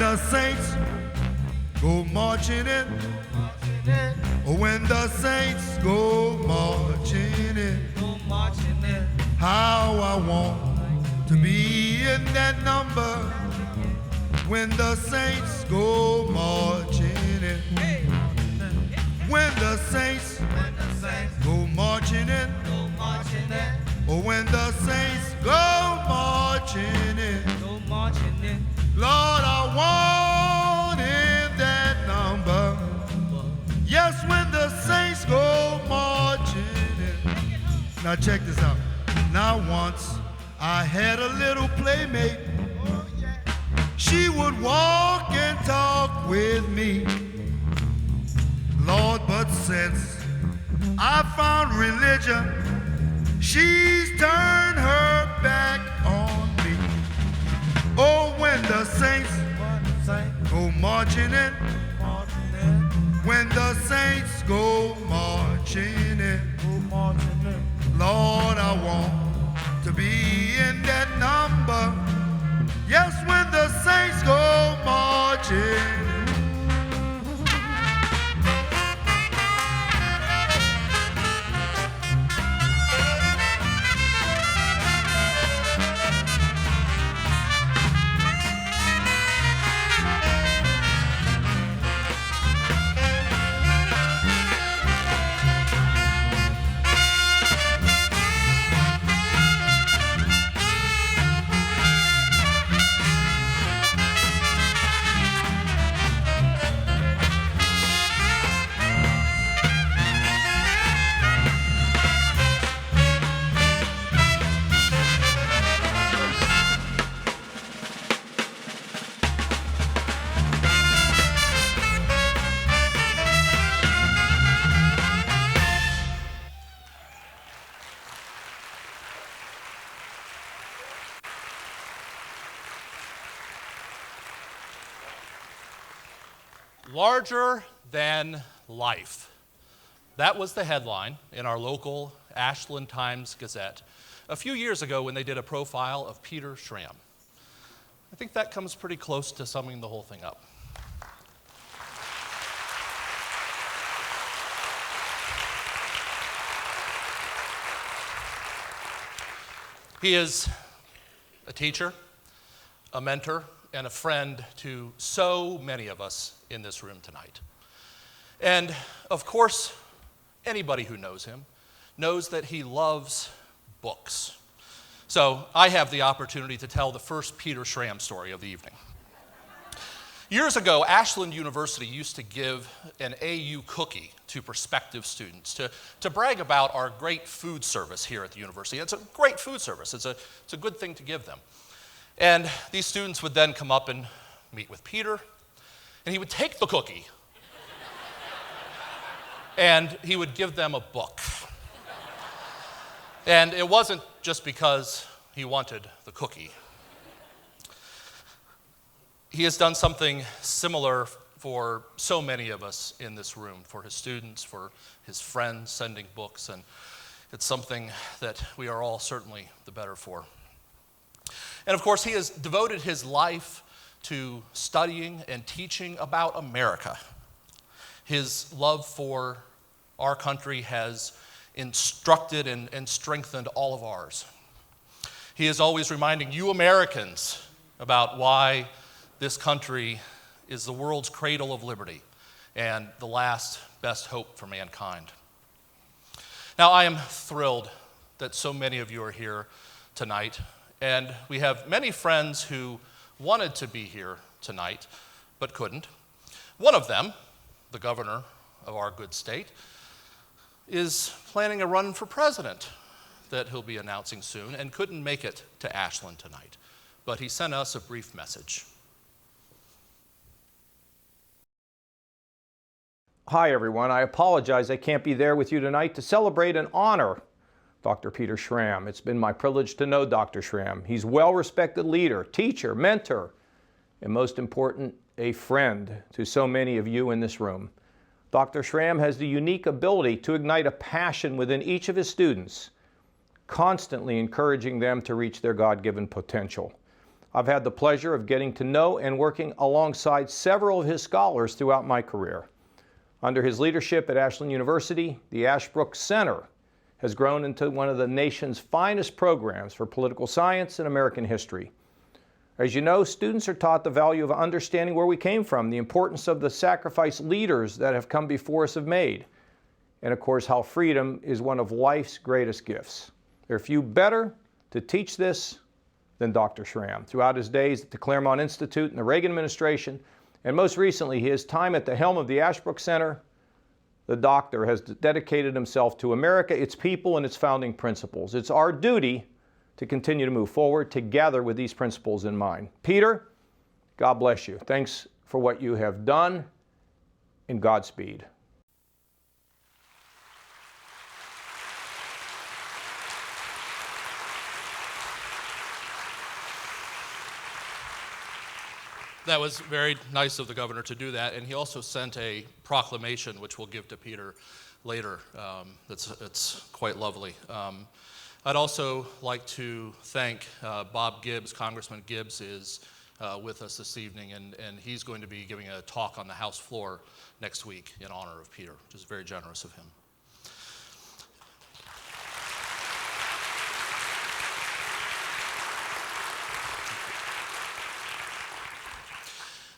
the saints go marching in, oh, when the saints go marching in, how I want to be in that number when the saints go marching in. When the saints go marching in, oh, when the saints go marching in, Lord, I want in that number. Yes, when the saints go marching in. Now check this out. Now once I had a little playmate. She would walk and talk with me. Lord, but since I found religion, she's turned her back on me. Oh, when the saints go marching in, when the saints go marching in, Lord, I want to be in that number. Yes, when the saints go marching. Larger than life. That was the headline in our local Ashland Times-Gazette a few years ago when they did a profile of Peter Schramm. I think that comes pretty close to summing the whole thing up. He is a teacher, a mentor, and a friend to so many of us in this room tonight. And of course, anybody who knows him knows that he loves books. So I have the opportunity to tell the first Peter Schramm story of the evening. Years ago, Ashland University used to give an AU cookie to prospective students to brag about our great food service here at the university. It's a great food service. It's a good thing to give them. And these students would then come up and meet with Peter, and he would take the cookie, and he would give them a book. And it wasn't just because he wanted the cookie. He has done something similar for so many of us in this room, for his students, for his friends, sending books, and it's something that we are all certainly the better for. And of course, he has devoted his life to studying and teaching about America. His love for our country has instructed and strengthened all of ours. He is always reminding you Americans about why this country is the world's cradle of liberty and the last best hope for mankind. Now, I am thrilled that so many of you are here tonight. And we have many friends who wanted to be here tonight, but couldn't. One of them, the governor of our good state, is planning a run for president that he'll be announcing soon and couldn't make it to Ashland tonight. But he sent us a brief message. Hi, everyone. I apologize I can't be there with you tonight to celebrate and honor Dr. Peter Schramm. It's been my privilege to know Dr. Schramm. He's a well-respected leader, teacher, mentor, and most important, a friend to so many of you in this room. Dr. Schramm has the unique ability to ignite a passion within each of his students, constantly encouraging them to reach their God-given potential. I've had the pleasure of getting to know and working alongside several of his scholars throughout my career. Under his leadership at Ashland University, the Ashbrook Center has grown into one of the nation's finest programs for political science and American history. As you know, students are taught the value of understanding where we came from, the importance of the sacrifice leaders that have come before us have made, and of course how freedom is one of life's greatest gifts. There are few better to teach this than Dr. Schramm. Throughout his days at the Claremont Institute and the Reagan administration, and most recently his time at the helm of the Ashbrook Center, the doctor has dedicated himself to America, its people, and its founding principles. It's our duty to continue to move forward together with these principles in mind. Peter, God bless you. Thanks for what you have done, and Godspeed. That was very nice of the governor to do that, and he also sent a proclamation, which we'll give to Peter later. It's quite lovely. I'd also like to thank Bob Gibbs. Congressman Gibbs is with us this evening, and he's going to be giving a talk on the House floor next week in honor of Peter, which is very generous of him.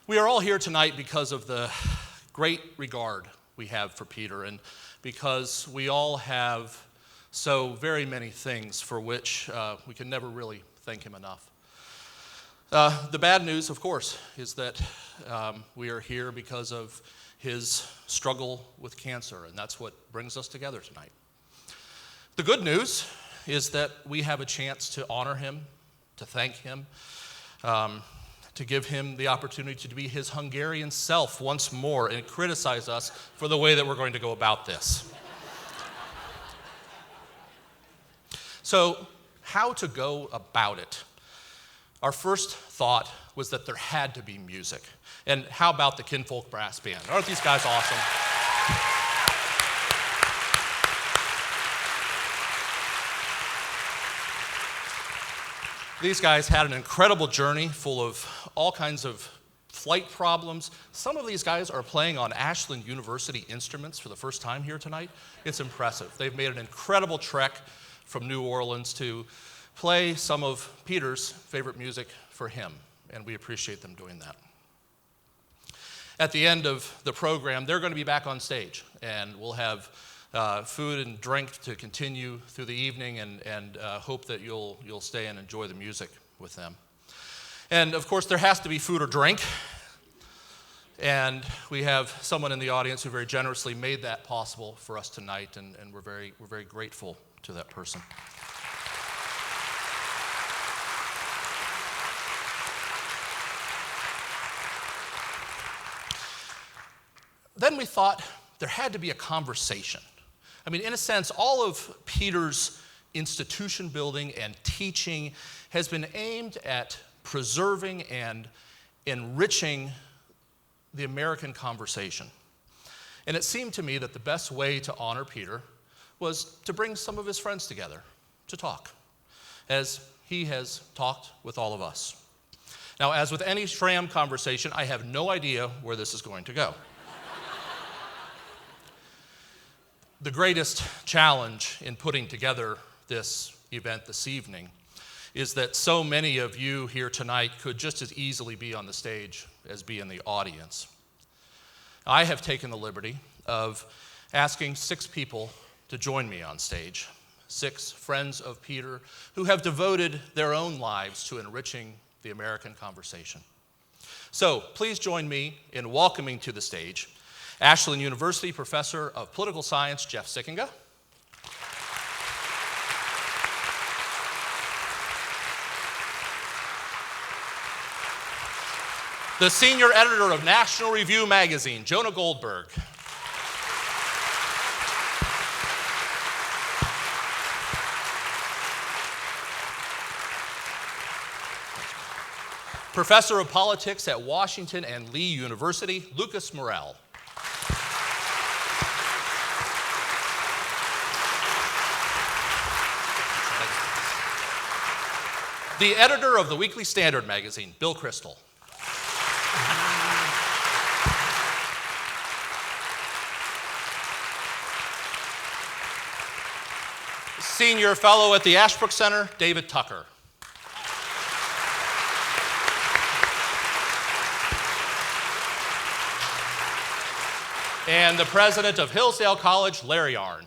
We are all here tonight because of the great regard we have for Peter, and because we all have so very many things for which we can never really thank him enough. The bad news, of course, is that we are here because of his struggle with cancer, and that's what brings us together tonight. The good news is that we have a chance to honor him, to thank him, to give him the opportunity to be his Hungarian self once more and criticize us for the way that we're going to go about this. So, how to go about it? Our first thought was that there had to be music. And how about the Kinfolk Brass Band? Aren't these guys awesome? These guys had an incredible journey full of all kinds of flight problems. Some of these guys are playing on Ashland University instruments for the first time here tonight. It's impressive. They've made an incredible trek from New Orleans to play some of Peter's favorite music for him, and we appreciate them doing that. At the end of the program, they're going to be back on stage, and we'll have food and drink to continue through the evening, and hope that you'll stay and enjoy the music with them. And of course, there has to be food or drink, and we have someone in the audience who very generously made that possible for us tonight, and we're very grateful to that person. Then we thought there had to be a conversation. I mean, in a sense, all of Peter's institution building and teaching has been aimed at preserving and enriching the American conversation. And it seemed to me that the best way to honor Peter was to bring some of his friends together to talk, as he has talked with all of us. Now, as with any Schramm conversation, I have no idea where this is going to go. The greatest challenge in putting together this event this evening is that so many of you here tonight could just as easily be on the stage as be in the audience. I have taken the liberty of asking 6 people to join me on stage, 6 friends of Peter who have devoted their own lives to enriching the American conversation. So please join me in welcoming to the stage Ashland University Professor of Political Science, Jeff Sikkenga. The Senior Editor of National Review Magazine, Jonah Goldberg. Professor of Politics at Washington and Lee University, Lucas Morel. The editor of the Weekly Standard magazine, Bill Kristol. Senior fellow at the Ashbrook Center, David Tucker. And the president of Hillsdale College, Larry Arnn.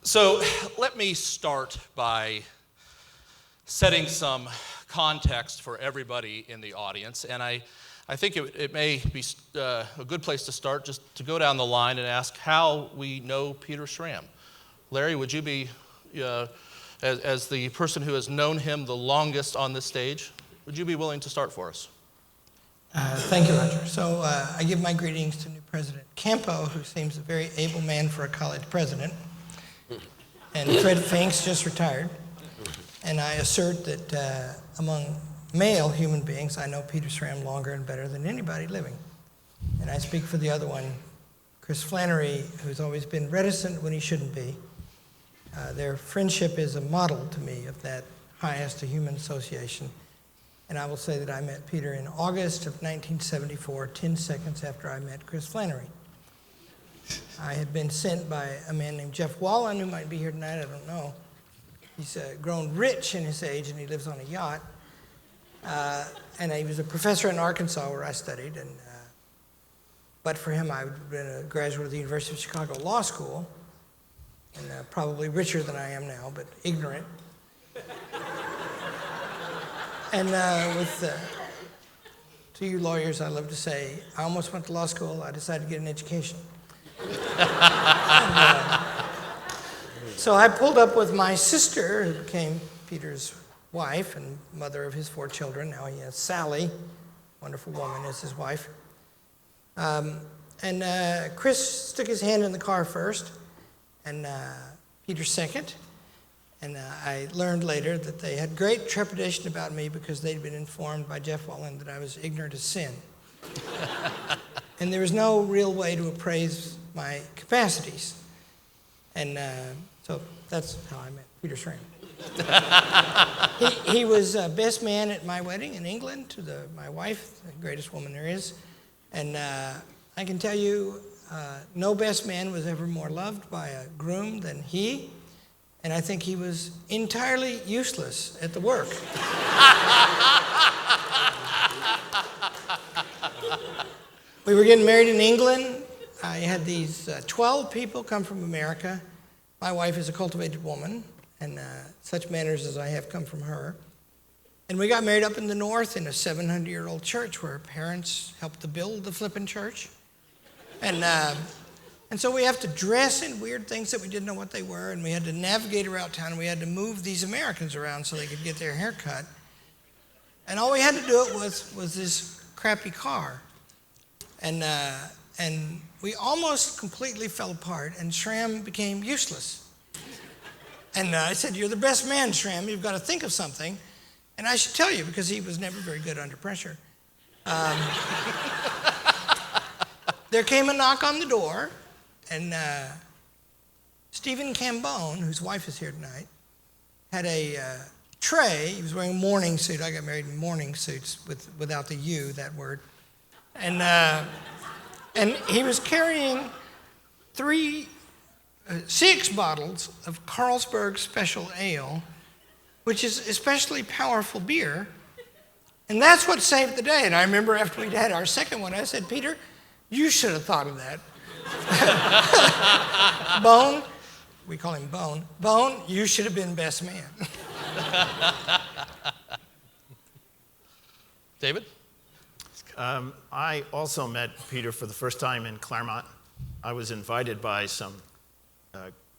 So let me start by setting some context for everybody in the audience. And I think it may be a good place to start just to go down the line and ask how we know Peter Schramm. Larry, would you be, as the person who has known him the longest on this stage, would you be willing to start for us? Thank you, Roger. So I give my greetings to new President Campo, who seems a very able man for a college president. And Fred Finks just retired. And I assert that among male human beings, I know Peter Schramm longer and better than anybody living. And I speak for the other one, Chris Flannery, who's always been reticent when he shouldn't be. Their friendship is a model to me of that highest of human association. And I will say that I met Peter in August of 1974, 10 seconds after I met Chris Flannery. I had been sent by a man named Jeff Wallen, who might be here tonight, I don't know. He's grown rich in his age, and he lives on a yacht. And he was a professor in Arkansas, where I studied. And but for him, I would have been a graduate of the University of Chicago Law School, and probably richer than I am now, but ignorant. And to you lawyers, I love to say, I almost went to law school. I decided to get an education. So I pulled up with my sister, who became Peter's wife and mother of his 4 children. Now he has Sally, wonderful woman, as his wife. And Chris stuck his hand in the car first, and Peter second. And I learned later that they had great trepidation about me because they'd been informed by Jeff Wallen that I was ignorant of sin. And there was no real way to appraise my capacities. And so that's how I met Peter Schramm. He was best man at my wedding in England to my wife, the greatest woman there is. And I can tell you, no best man was ever more loved by a groom than he. And I think he was entirely useless at the work. We were getting married in England. I had these 12 people come from America. My wife is a cultivated woman, and such manners as I have come from her. And we got married up in the north in a 700-year-old church where her parents helped to build the flippin' church. And so we have to dress in weird things that we didn't know what they were, and we had to navigate around town, and we had to move these Americans around so they could get their hair cut. And all we had to do it was this crappy car. And we almost completely fell apart, and Schramm became useless. And I said, "You're the best man, Schramm. You've got to think of something." And I should tell you, because he was never very good under pressure. There came a knock on the door, and Stephen Cambone, whose wife is here tonight, had a tray. He was wearing a morning suit. I got married in morning suits without the U, that word. And he was carrying 6 bottles of Carlsberg Special Ale, which is especially powerful beer. And that's what saved the day. And I remember after we'd had our second one, I said, "Peter, you should have thought of that." Bone, we call him Bone. Bone, you should have been best man. David? I also met Peter for the first time in Claremont. I was invited by some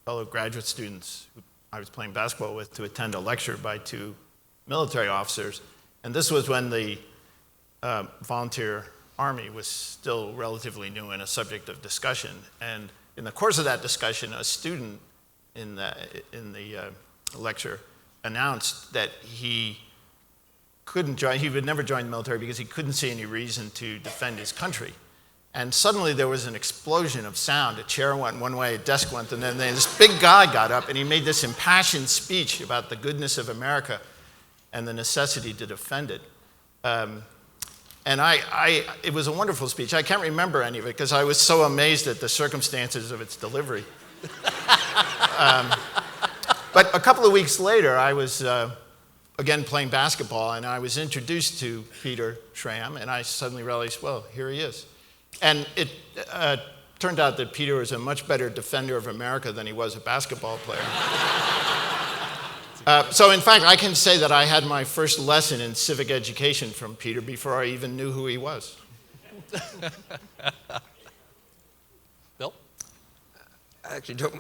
fellow graduate students who I was playing basketball with to attend a lecture by 2 military officers. And this was when the volunteer Army was still relatively new and a subject of discussion. And in the course of that discussion, a student in the lecture announced that he couldn't join, he would never join the military because he couldn't see any reason to defend his country. And suddenly there was an explosion of sound. A chair went one way, a desk went, and then this big guy got up and he made this impassioned speech about the goodness of America and the necessity to defend it. And it was a wonderful speech. I can't remember any of it because I was so amazed at the circumstances of its delivery. But a couple of weeks later, I was again playing basketball, and I was introduced to Peter Schramm, and I suddenly realized, well, here he is. And it turned out that Peter was a much better defender of America than he was a basketball player. So in fact, I can say that I had my first lesson in civic education from Peter before I even knew who he was. Bill? I actually don't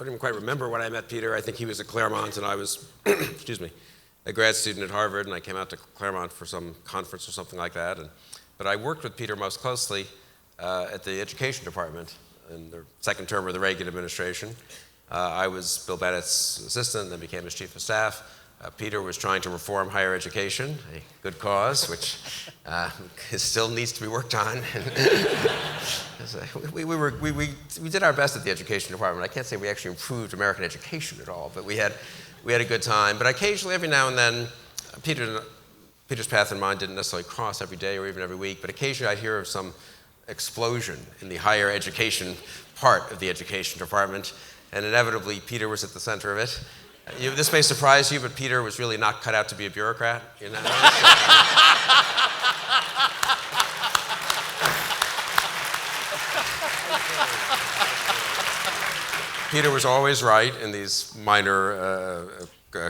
even quite remember when I met Peter. I think he was at Claremont, and I was, excuse me, a grad student at Harvard, and I came out to Claremont for some conference or something like that. But I worked with Peter most closely at the education department in the second term of the Reagan administration. I was Bill Bennett's assistant, then became his chief of staff. Peter was trying to reform higher education, a good cause, which still needs to be worked on. We did our best at the education department. I can't say we actually improved American education at all, but we had a good time. But occasionally, every now and then, Peter's path and mine didn't necessarily cross every day or even every week, but occasionally I'd hear of some explosion in the higher education part of the education department, and inevitably Peter was at the center of it. This may surprise you, but Peter was really not cut out to be a bureaucrat, you know? Peter was always right in these minor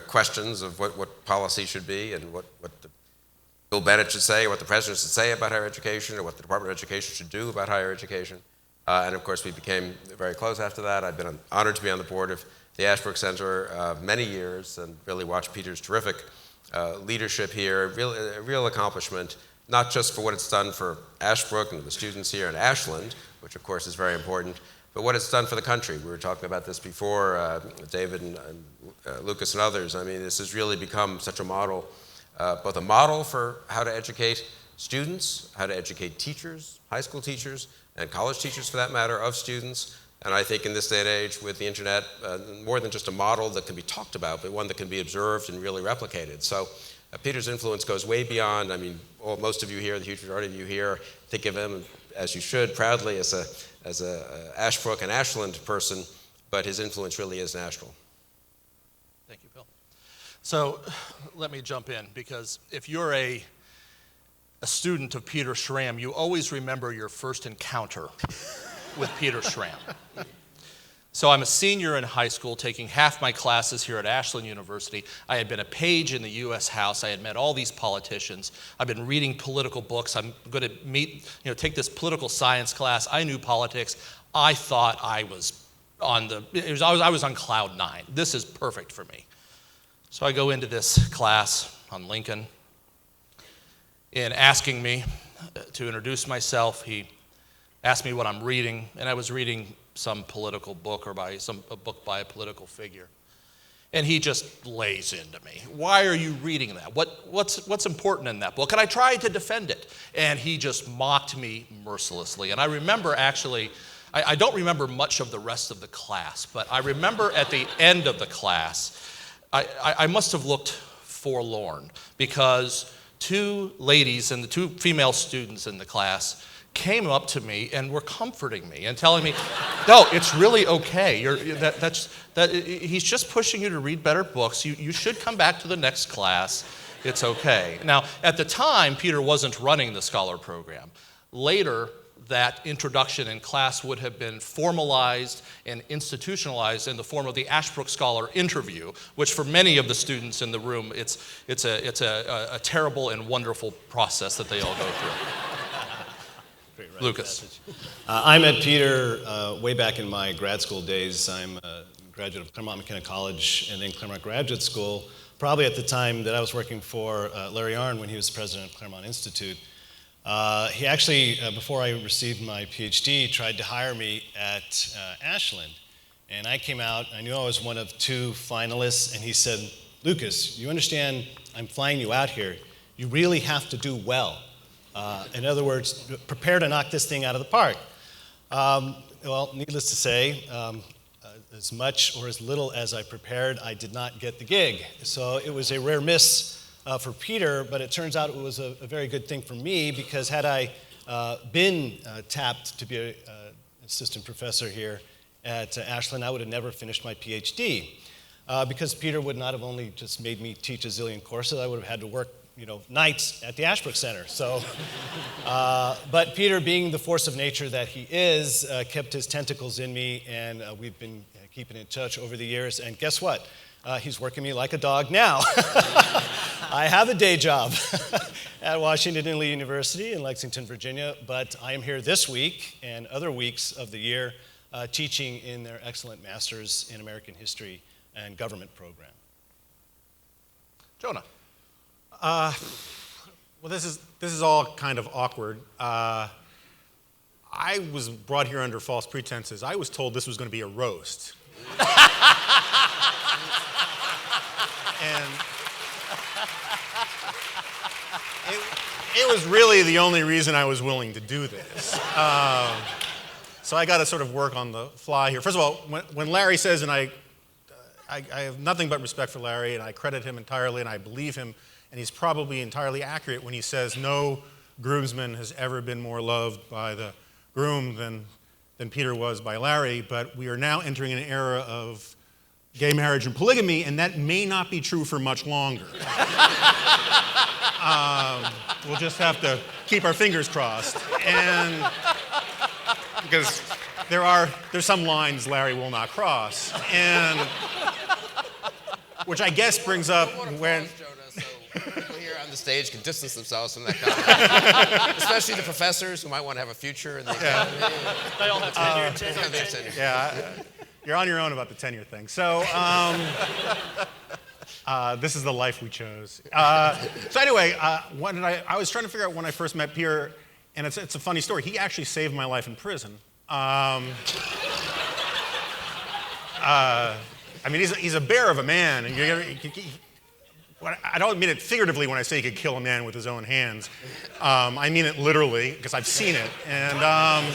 questions of what policy should be and what Bill Bennett should say, or what the president should say about higher education, or what the Department of Education should do about higher education. And of course, we became very close after that. I've been honored to be on the board of the Ashbrook Center many years and really watched Peter's terrific leadership here, a real accomplishment, not just for what it's done for Ashbrook and the students here in Ashland, which of course is very important, but what it's done for the country. We were talking about this before, David and Lucas and others. I mean, this has really become such a model, both a model for how to educate students, how to educate teachers, high school teachers, and college teachers for that matter, of students. And I think in this day and age with the internet, more than just a model that can be talked about, but one that can be observed and really replicated. So Peter's influence goes way beyond, I mean, most of you here, the huge majority of you here, think of him, as you should, proudly as a Ashbrook and Ashland person, but his influence really is national. Thank you, Bill. So let me jump in, because if you're a student of Peter Schramm, you always remember your first encounter with Peter Schramm. So I'm a senior in high school, taking half my classes here at Ashland University. I had been a page in the U.S. House. I had met all these politicians. I've been reading political books. I'm going to take this political science class. I knew politics. I thought I was on I was on cloud nine. This is perfect for me. So I go into this class on Lincoln. In asking me to introduce myself, he asked me what I'm reading, and I was reading some political book or a book by a political figure. And he just lays into me. Why are you reading that? What's important in that book? And I tried to defend it, and he just mocked me mercilessly. And I remember actually, I don't remember much of the rest of the class, but I remember at the end of the class, I must have looked forlorn, because two ladies and the two female students in the class came up to me and were comforting me and telling me, no, it's really okay. He's just pushing you to read better books. You should come back to the next class. It's okay. Now, at the time, Peter wasn't running the Scholar program. Later, that introduction in class would have been formalized and institutionalized in the form of the Ashbrook Scholar interview, which for many of the students in the room, it's a terrible and wonderful process that they all go through. Lucas. I met Peter way back in my grad school days. I'm a graduate of Claremont McKenna College and then Claremont Graduate School, probably at the time that I was working for Larry Arnn when he was president of Claremont Institute. He actually, before I received my PhD, tried to hire me at Ashland. And I came out, I knew I was one of two finalists, and he said, Lucas, you understand I'm flying you out here. You really have to do well. In other words, prepare to knock this thing out of the park. Well, needless to say, as much or as little as I prepared, I did not get the gig. So it was a rare miss for Peter, but it turns out it was a very good thing for me, because had I been tapped to be an assistant professor here at Ashland, I would have never finished my PhD. Because Peter would not have only just made me teach a zillion courses, I would have had to work nights at the Ashbrook Center. So, but Peter, being the force of nature that he is, kept his tentacles in me, and we've been keeping in touch over the years. And guess what? He's working me like a dog now. I have a day job at Washington and Lee University in Lexington, Virginia, but I am here this week and other weeks of the year teaching in their excellent Masters in American History and Government program. Jonah. Well, this is all kind of awkward. I was brought here under false pretenses. I was told this was going to be a roast. And it was really the only reason I was willing to do this. So I got to sort of work on the fly here. First of all, when Larry says, and I have nothing but respect for Larry, and I credit him entirely, and I believe him, and he's probably entirely accurate when he says no groomsman has ever been more loved by the groom than Peter was by Larry, but we are now entering an era of gay marriage and polygamy, and that may not be true for much longer. We'll just have to keep our fingers crossed, and because there's some lines Larry will not cross, and which I guess brings up when. People here on the stage can distance themselves from that comment. Especially the professors who might want to have a future in the academy. They all have tenure. Yeah, you're on your own about the tenure thing. So this is the life we chose. So anyway, I was trying to figure out when I first met Peter, and it's a funny story. He actually saved my life in prison. I mean, he's a bear of a man, and I don't mean it figuratively when I say he could kill a man with his own hands. I mean it literally, because I've seen it. And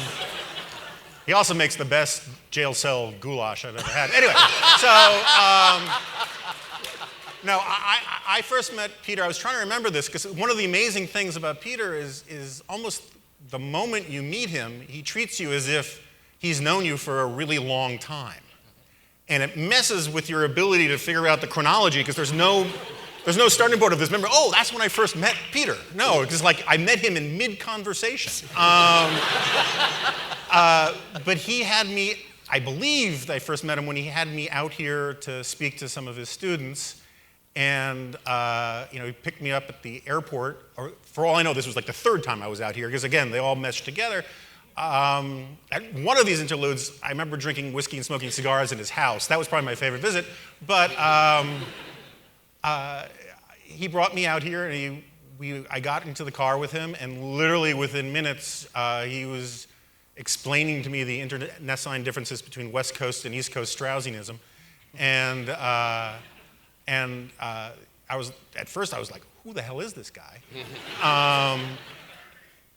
he also makes the best jail cell goulash I've ever had. Anyway, so no, I first met Peter. I was trying to remember this, because one of the amazing things about Peter is almost the moment you meet him, he treats you as if he's known you for a really long time. And it messes with your ability to figure out the chronology, because there's no starting point of this memory. Oh, that's when I first met Peter. No, it's like I met him in mid-conversation. But he had me, I believe I first met him when he had me out here to speak to some of his students. And he picked me up at the airport. Or for all I know, this was like the third time I was out here, because again, they all meshed together. At one of these interludes, I remember drinking whiskey and smoking cigars in his house. That was probably my favorite visit. But he brought me out here, and I got into the car with him, and literally within minutes, he was explaining to me the internecine differences between West Coast and East Coast Straussianism. And at first I was like, who the hell is this guy?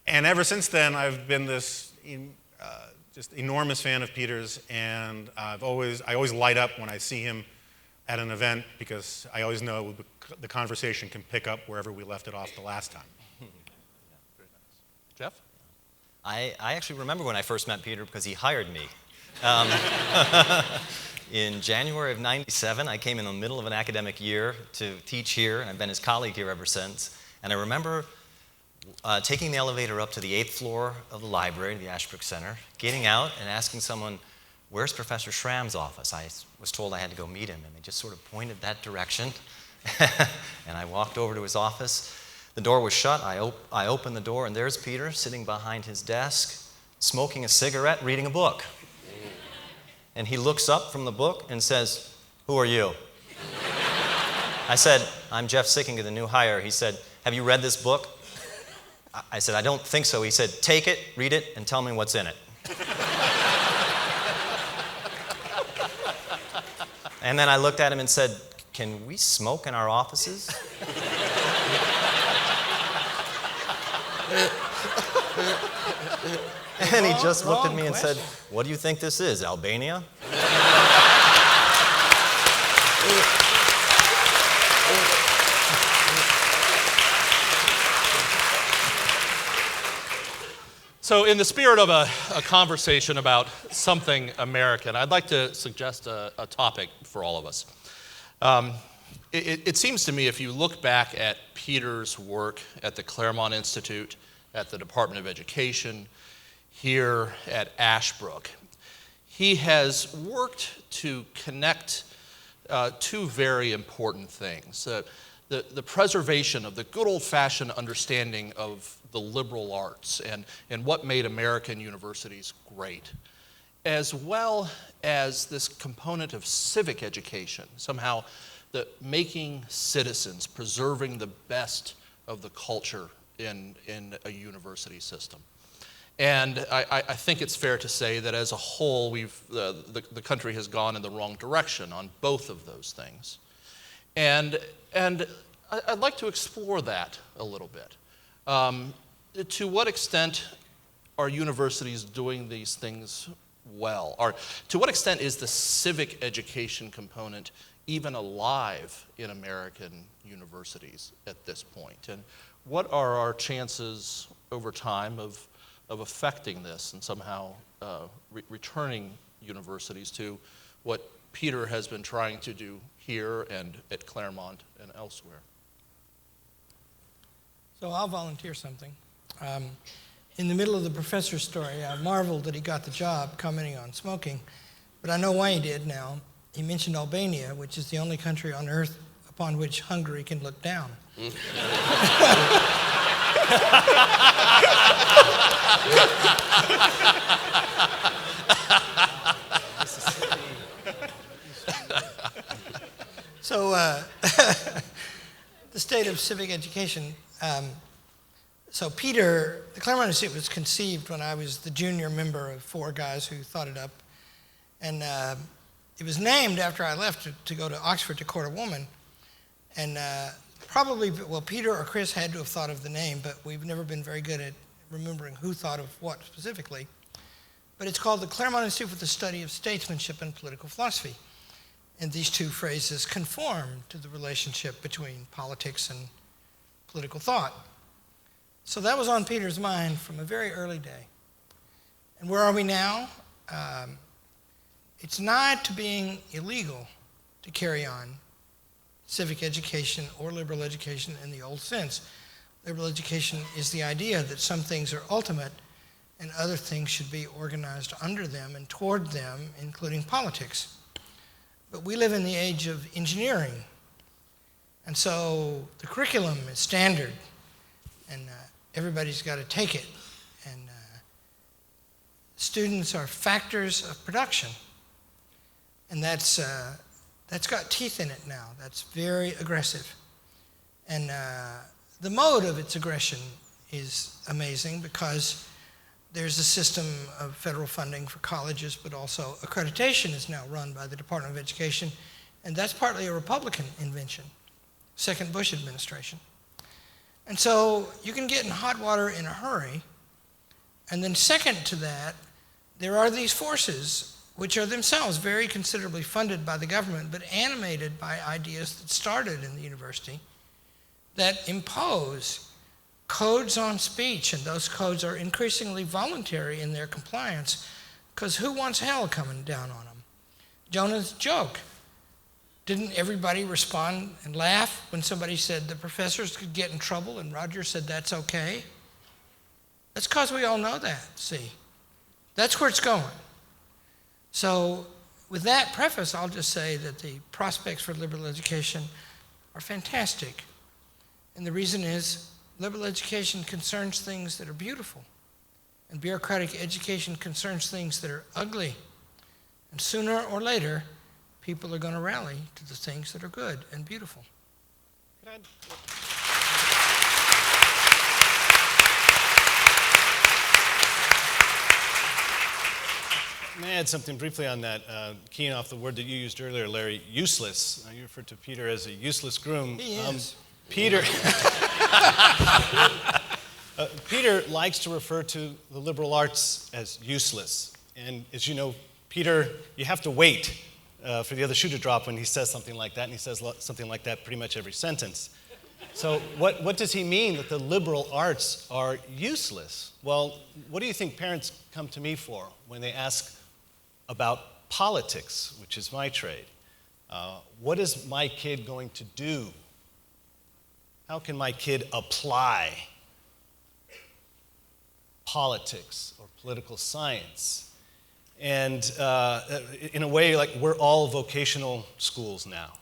And ever since then, I've been this just enormous fan of Peter's, and I always light up when I see him at an event, because I always know the conversation can pick up wherever we left it off the last time. Yeah, very nice. Jeff? I actually remember when I first met Peter, because he hired me. In January of '97, I came in the middle of an academic year to teach here, and I've been his colleague here ever since. And I remember taking the elevator up to the 8th floor of the library, the Ashbrook Center, getting out and asking someone, where's Professor Schramm's office? I was told I had to go meet him, and they just sort of pointed that direction. And I walked over to his office. The door was shut. I opened the door, and there's Peter sitting behind his desk, smoking a cigarette, reading a book. And he looks up from the book and says, who are you? I said, I'm Jeff Sikkenga, the new hire. He said, have you read this book? I said, I don't think so. He said, take it, read it, and tell me what's in it. And then I looked at him and said, can we smoke in our offices? And he just looked at me and said, what do you think this is, Albania? So in the spirit of a conversation about something American, I'd like to suggest a topic for all of us. It seems to me if you look back at Peter's work at the Claremont Institute, at the Department of Education, here at Ashbrook, he has worked to connect two very important things. The preservation of the good old-fashioned understanding of the liberal arts and what made American universities great, as well as this component of civic education, somehow the making citizens, preserving the best of the culture in a university system. And I think it's fair to say that as a whole, the country has gone in the wrong direction on both of those things. And I'd like to explore that a little bit. To what extent are universities doing these things well? Or to what extent is the civic education component even alive in American universities at this point? And what are our chances over time of affecting this and somehow returning universities to what Peter has been trying to do here and at Claremont and elsewhere? So I'll volunteer something. In the middle of the professor's story, I marveled that he got the job commenting on smoking, but I know why he did now. He mentioned Albania, which is the only country on earth upon which Hungary can look down. So, the state of civic education. So Peter, the Claremont Institute was conceived when I was the junior member of 4 guys who thought it up. And it was named after I left to go to Oxford to court a woman. And probably, well, Peter or Chris had to have thought of the name, but we've never been very good at remembering who thought of what specifically. But it's called the Claremont Institute for the Study of Statesmanship and Political Philosophy. And these two phrases conform to the relationship between politics and political thought. So that was on Peter's mind from a very early day. And where are we now? It's not to being illegal to carry on civic education or liberal education in the old sense. Liberal education is the idea that some things are ultimate and other things should be organized under them and toward them, including politics. But we live in the age of engineering. And so the curriculum is standard, and everybody's got to take it. And students are factors of production. And that's got teeth in it now. That's very aggressive. And the mode of its aggression is amazing because there's a system of federal funding for colleges, but also accreditation is now run by the Department of Education, and that's partly a Republican invention, second Bush administration. And so you can get in hot water in a hurry, and then second to that, there are these forces which are themselves very considerably funded by the government, but animated by ideas that started in the university that impose codes on speech, and those codes are increasingly voluntary in their compliance, because who wants hell coming down on them? Jonah's joke. Didn't everybody respond and laugh when somebody said the professors could get in trouble and Roger said that's okay? That's because we all know that, see. That's where it's going. So with that preface, I'll just say that the prospects for liberal education are fantastic. And the reason is liberal education concerns things that are beautiful, and bureaucratic education concerns things that are ugly. And sooner or later, people are going to rally to the things that are good and beautiful. may I add something briefly on that, keying off the word that you used earlier, Larry, useless. You referred to Peter as a useless groom. He is. Peter, Peter likes to refer to the liberal arts as useless. And as you know, Peter, you have to wait for the other shoe to drop when he says something like that, and he says something like that pretty much every sentence. So what does he mean that the liberal arts are useless? Well, what do you think parents come to me for when they ask about politics, which is my trade? What is my kid going to do? How can my kid apply politics or political science? And in a way, like, we're all vocational schools now,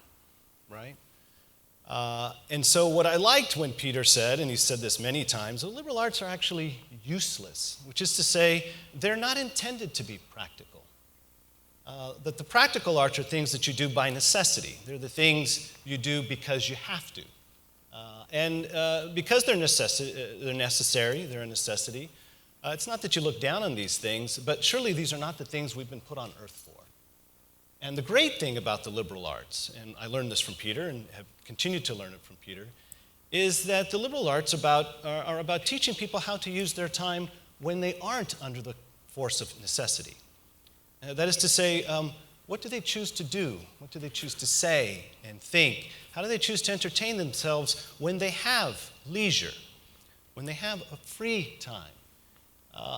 right? And so what I liked when Peter said, and he said this many times, the liberal arts are actually useless, which is to say they're not intended to be practical. That the practical arts are things that you do by necessity. They're the things you do because you have to. And because they're necessary, they're a necessity, it's not that you look down on these things, but surely these are not the things we've been put on earth for. And the great thing about the liberal arts, and I learned this from Peter and have continued to learn it from Peter, is that the liberal arts are about teaching people how to use their time when they aren't under the force of necessity. That is to say, what do they choose to do? What do they choose to say and think? How do they choose to entertain themselves when they have leisure, when they have a free time?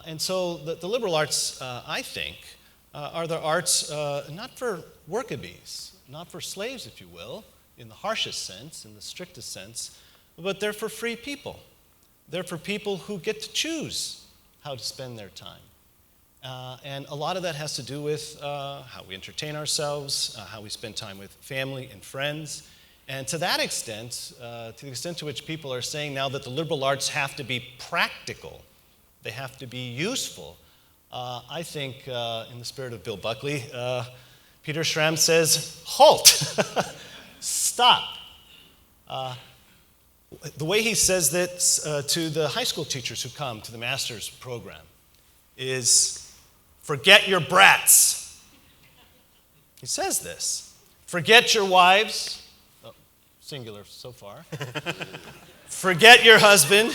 And so the liberal arts, I think, are the arts not for workabees, not for slaves, if you will, in the harshest sense, in the strictest sense, but they're for free people. They're for people who get to choose how to spend their time. And a lot of that has to do with how we entertain ourselves, how we spend time with family and friends. And to that extent, to the extent to which people are saying now that the liberal arts have to be practical, they have to be useful, I think, in the spirit of Bill Buckley, Peter Schramm says, halt, stop. The way he says that to the high school teachers who come to the master's program is, forget your brats. He says this. Forget your wives, singular so far. Forget your husband.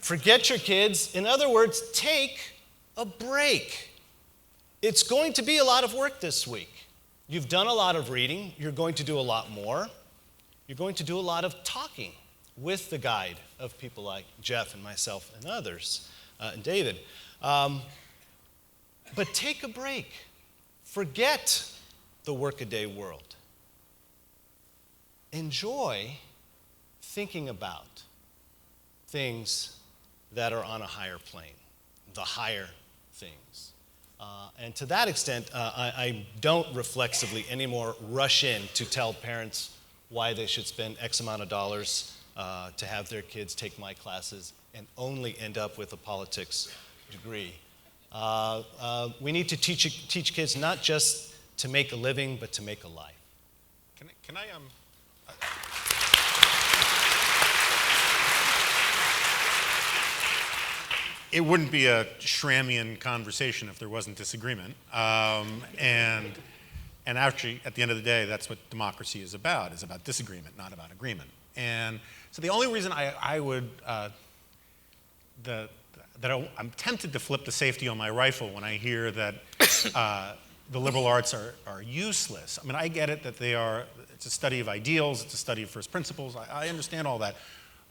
Forget your kids. In other words, take a break. It's going to be a lot of work this week. You've done a lot of reading. You're going to do a lot more. You're going to do a lot of talking with the guide of people like Jeff and myself and others, and David. But take a break. Forget the workaday world. Enjoy thinking about things that are on a higher plane, the higher things. And to that extent, I don't reflexively anymore rush in to tell parents why they should spend X amount of dollars to have their kids take my classes and only end up with a politics degree. We need to teach kids not just to make a living, but to make a life. Can I It wouldn't be a Schrammian conversation if there wasn't disagreement. And actually, at the end of the day, that's what democracy is about disagreement, not about agreement. And so the only reason I'm tempted to flip the safety on my rifle when I hear that the liberal arts are useless. I mean, I get it that it's a study of ideals, it's a study of first principles, I understand all that.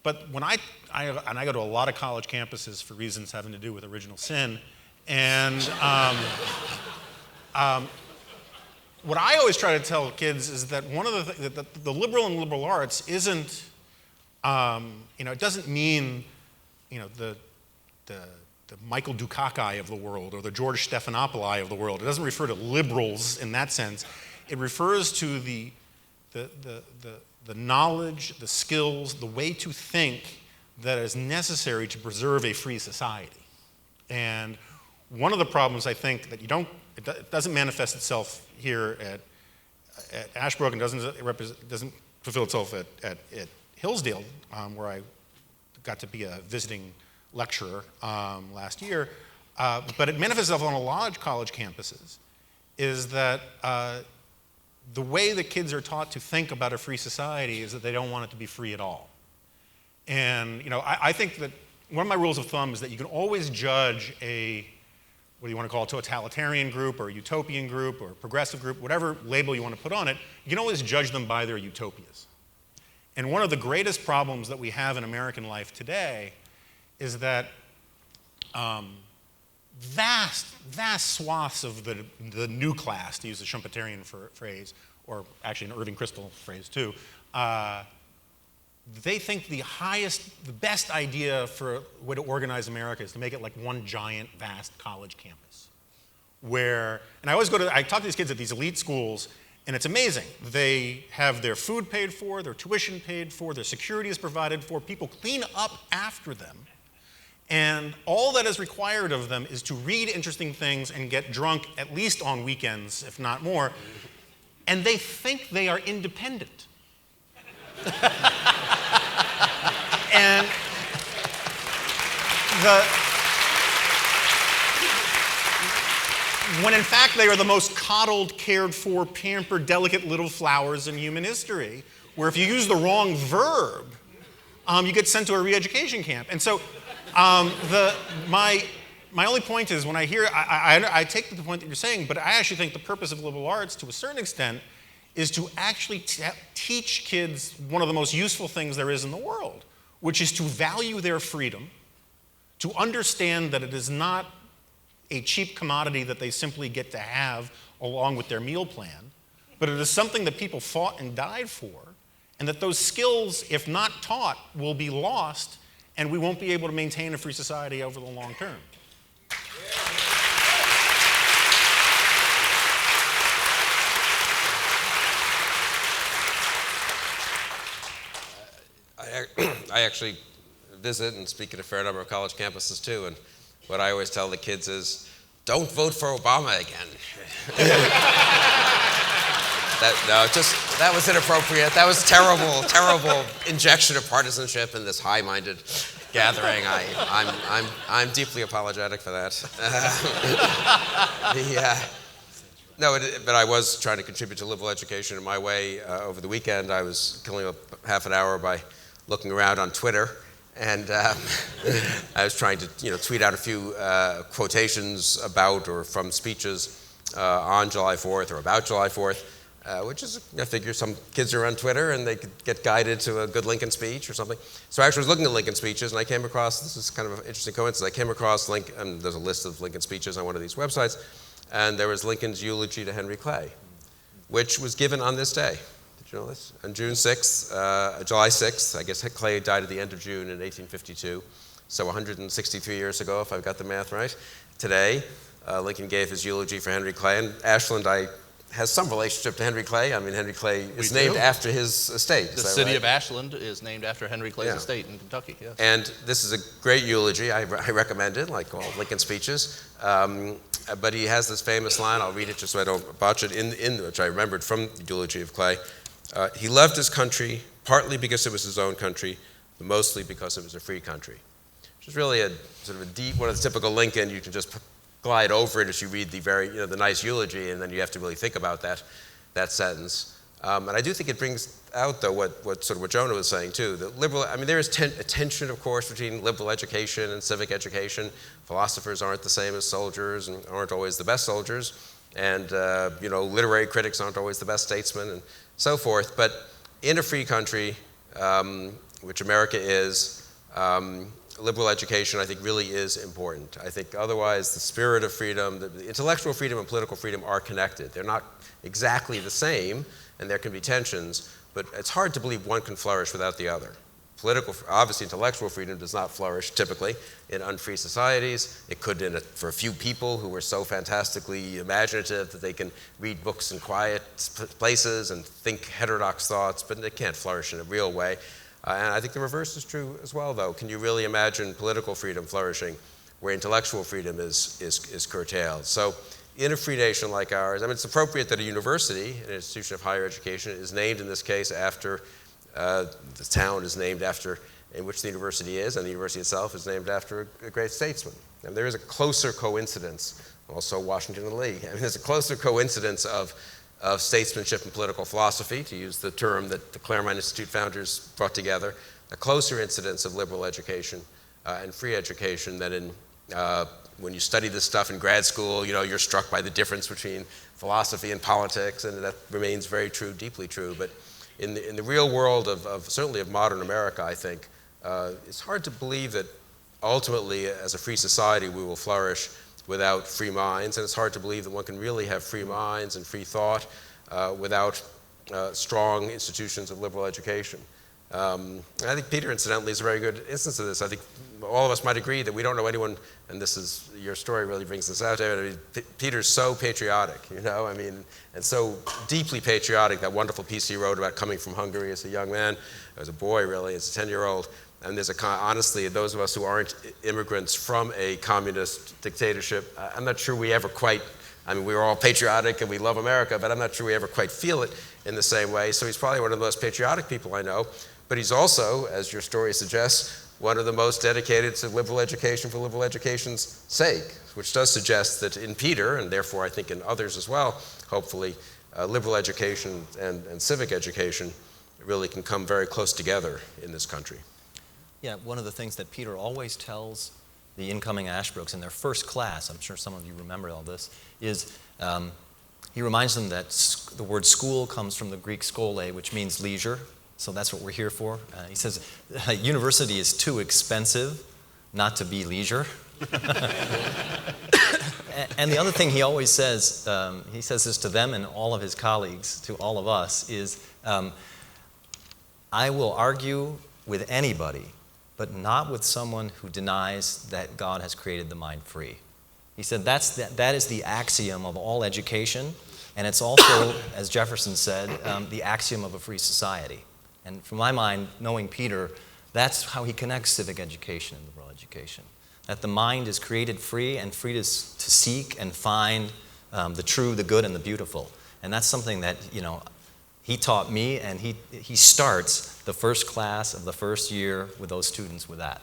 But when I go to a lot of college campuses for reasons having to do with original sin, and what I always try to tell kids is that one of the things that the liberal and liberal arts isn't, it doesn't mean, the Michael Dukakis of the world or the George Stephanopoulos of the world. It doesn't refer to liberals in that sense. It refers to the knowledge, the skills, the way to think that is necessary to preserve a free society. And one of the problems I think that it doesn't manifest itself here at Ashbrook and doesn't fulfill itself at Hillsdale, where I got to be a visiting lecturer last year, but it manifests itself on a lot of college campuses, is that the way that kids are taught to think about a free society is that they don't want it to be free at all. And I think that one of my rules of thumb is that you can always judge what do you want to call a totalitarian group or a utopian group or a progressive group, whatever label you want to put on it, you can always judge them by their utopias. And one of the greatest problems that we have in American life today is that vast swaths of the new class, to use the Schumpeterian phrase, or actually an Irving Kristol phrase too, they think the best idea for a way to organize America is to make it like one giant, vast college campus. And I talk to these kids at these elite schools, and it's amazing. They have their food paid for, their tuition paid for, their security is provided for, people clean up after them, and all that is required of them is to read interesting things and get drunk at least on weekends, if not more, and they think they are independent. And when in fact they are the most coddled, cared for, pampered, delicate little flowers in human history, where if you use the wrong verb, you get sent to a re-education camp. And so my only point is, when I hear, I take the point that you're saying, but I actually think the purpose of liberal arts, to a certain extent, is to actually teach kids one of the most useful things there is in the world, which is to value their freedom, to understand that it is not a cheap commodity that they simply get to have along with their meal plan, but it is something that people fought and died for, and that those skills, if not taught, will be lost, and we won't be able to maintain a free society over the long term. I actually visit and speak at a fair number of college campuses too, and what I always tell the kids is, don't vote for Obama again. That was inappropriate. That was terrible injection of partisanship in this high-minded gathering. I'm deeply apologetic for that. But I was trying to contribute to liberal education in my way. Over the weekend, I was killing up half an hour by looking around on Twitter, and I was trying to tweet out a few quotations about or from speeches on July 4th or about July 4th, which is, I figure some kids are on Twitter and they could get guided to a good Lincoln speech or something. So I actually was looking at Lincoln speeches, and I came across, this is kind of an interesting coincidence, I came across Lincoln, there's a list of Lincoln speeches on one of these websites, and there was Lincoln's eulogy to Henry Clay, which was given on this day. Did you know this? On June 6th, July 6th, I guess Clay died at the end of June in 1852, so 163 years ago, if I've got the math right. Today, Lincoln gave his eulogy for Henry Clay, and Ashland has some relationship to Henry Clay. I mean, Henry Clay is named after his estate. The city of Ashland is named after Henry Clay's estate in Kentucky, yes. And this is a great eulogy. I recommend it, like all Lincoln speeches. But he has this famous line, I'll read it just so I don't botch it, in which I remembered from the eulogy of Clay. He loved his country, partly because it was his own country, but mostly because it was a free country. Which is really a sort of a deep, one of the typical Lincoln, you can just glide over it as you read the nice eulogy, and then you have to really think about that sentence. And I do think it brings out, though, what Jonah was saying too. There is a tension, of course, between liberal education and civic education. Philosophers aren't the same as soldiers and aren't always the best soldiers, and literary critics aren't always the best statesmen, and so forth. But in a free country, which America is, liberal education, I think, really is important. I think otherwise the spirit of freedom, the intellectual freedom and political freedom are connected. They're not exactly the same, and there can be tensions, but it's hard to believe one can flourish without the other. Obviously, intellectual freedom does not flourish typically in unfree societies. It could for a few people who are so fantastically imaginative that they can read books in quiet places and think heterodox thoughts, but they can't flourish in a real way. And I think the reverse is true as well, though. Can you really imagine political freedom flourishing where intellectual freedom is curtailed? So in a free nation like ours, it's appropriate that a university, an institution of higher education, is named in this case after the town is named after in which the university is, and the university itself is named after a great statesman. And there is a closer coincidence, also Washington and Lee, I mean, there's a closer coincidence of statesmanship and political philosophy, to use the term that the Claremont Institute founders brought together, a closer incidence of liberal education and free education than in when you study this stuff in grad school, you're struck by the difference between philosophy and politics, and that remains very true, deeply true. But in the real world certainly of modern America, I think, it's hard to believe that ultimately, as a free society, we will flourish without free minds, and it's hard to believe that one can really have free minds and free thought without strong institutions of liberal education. And I think Peter, incidentally, is a very good instance of this. I think all of us might agree that we don't know anyone, and this is, your story really brings this out. I mean, Peter's so patriotic, and so deeply patriotic. That wonderful piece he wrote about coming from Hungary as a young man, as a boy really, as a 10-year-old. And there's honestly, those of us who aren't immigrants from a communist dictatorship, I'm not sure we ever quite, we're all patriotic and we love America, but I'm not sure we ever quite feel it in the same way. So he's probably one of the most patriotic people I know. But he's also, as your story suggests, one of the most dedicated to liberal education for liberal education's sake, which does suggest that in Peter, and therefore I think in others as well, hopefully, liberal education and civic education really can come very close together in this country. Yeah, one of the things that Peter always tells the incoming Ashbrooks in their first class, I'm sure some of you remember all this, is he reminds them that the word school comes from the Greek skole, which means leisure. So that's what we're here for. He says, university is too expensive not to be leisure. And the other thing he always says, he says this to them and all of his colleagues, to all of us, is I will argue with anybody, but not with someone who denies that God has created the mind free. He said that is the axiom of all education, and it's also, as Jefferson said, the axiom of a free society. And from my mind, knowing Peter, that's how he connects civic education and liberal education. That the mind is created free and free to seek and find the true, the good, and the beautiful. And that's something that, he taught me, and he starts the first class of the first year with those students with that.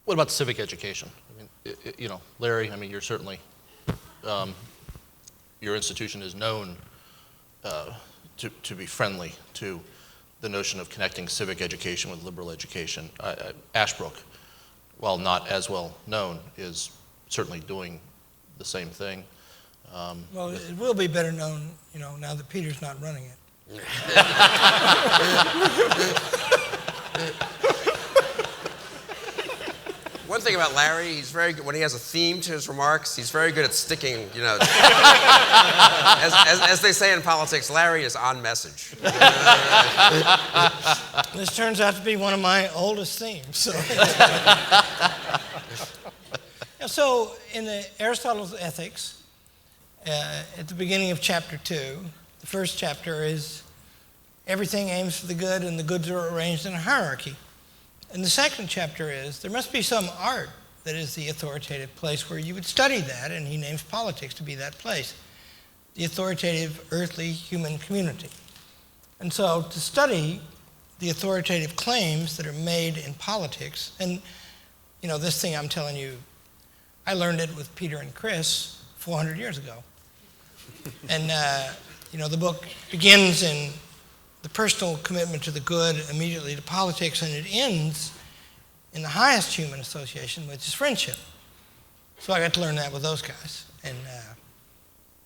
What about civic education? Larry, you're certainly, your institution is known to be friendly to the notion of connecting civic education with liberal education. Ashbrook, while not as well known, is certainly doing the same thing. Well, it will be better known, now that Peter's not running it. One thing about Larry, he's very good when he has a theme to his remarks. He's very good at sticking. As they say in politics, Larry is on message. This turns out to be one of my oldest themes. So in Aristotle's Ethics, at the beginning of chapter 2, the first chapter is everything aims for the good, and the goods are arranged in a hierarchy. And the second chapter is, there must be some art that is the authoritative place where you would study that, and he names politics to be that place, the authoritative earthly human community. And so to study the authoritative claims that are made in politics, and this thing I'm telling you, I learned it with Peter and Chris 400 years ago. And the book begins in the personal commitment to the good, immediately to politics, and it ends in the highest human association, which is friendship. So I got to learn that with those guys in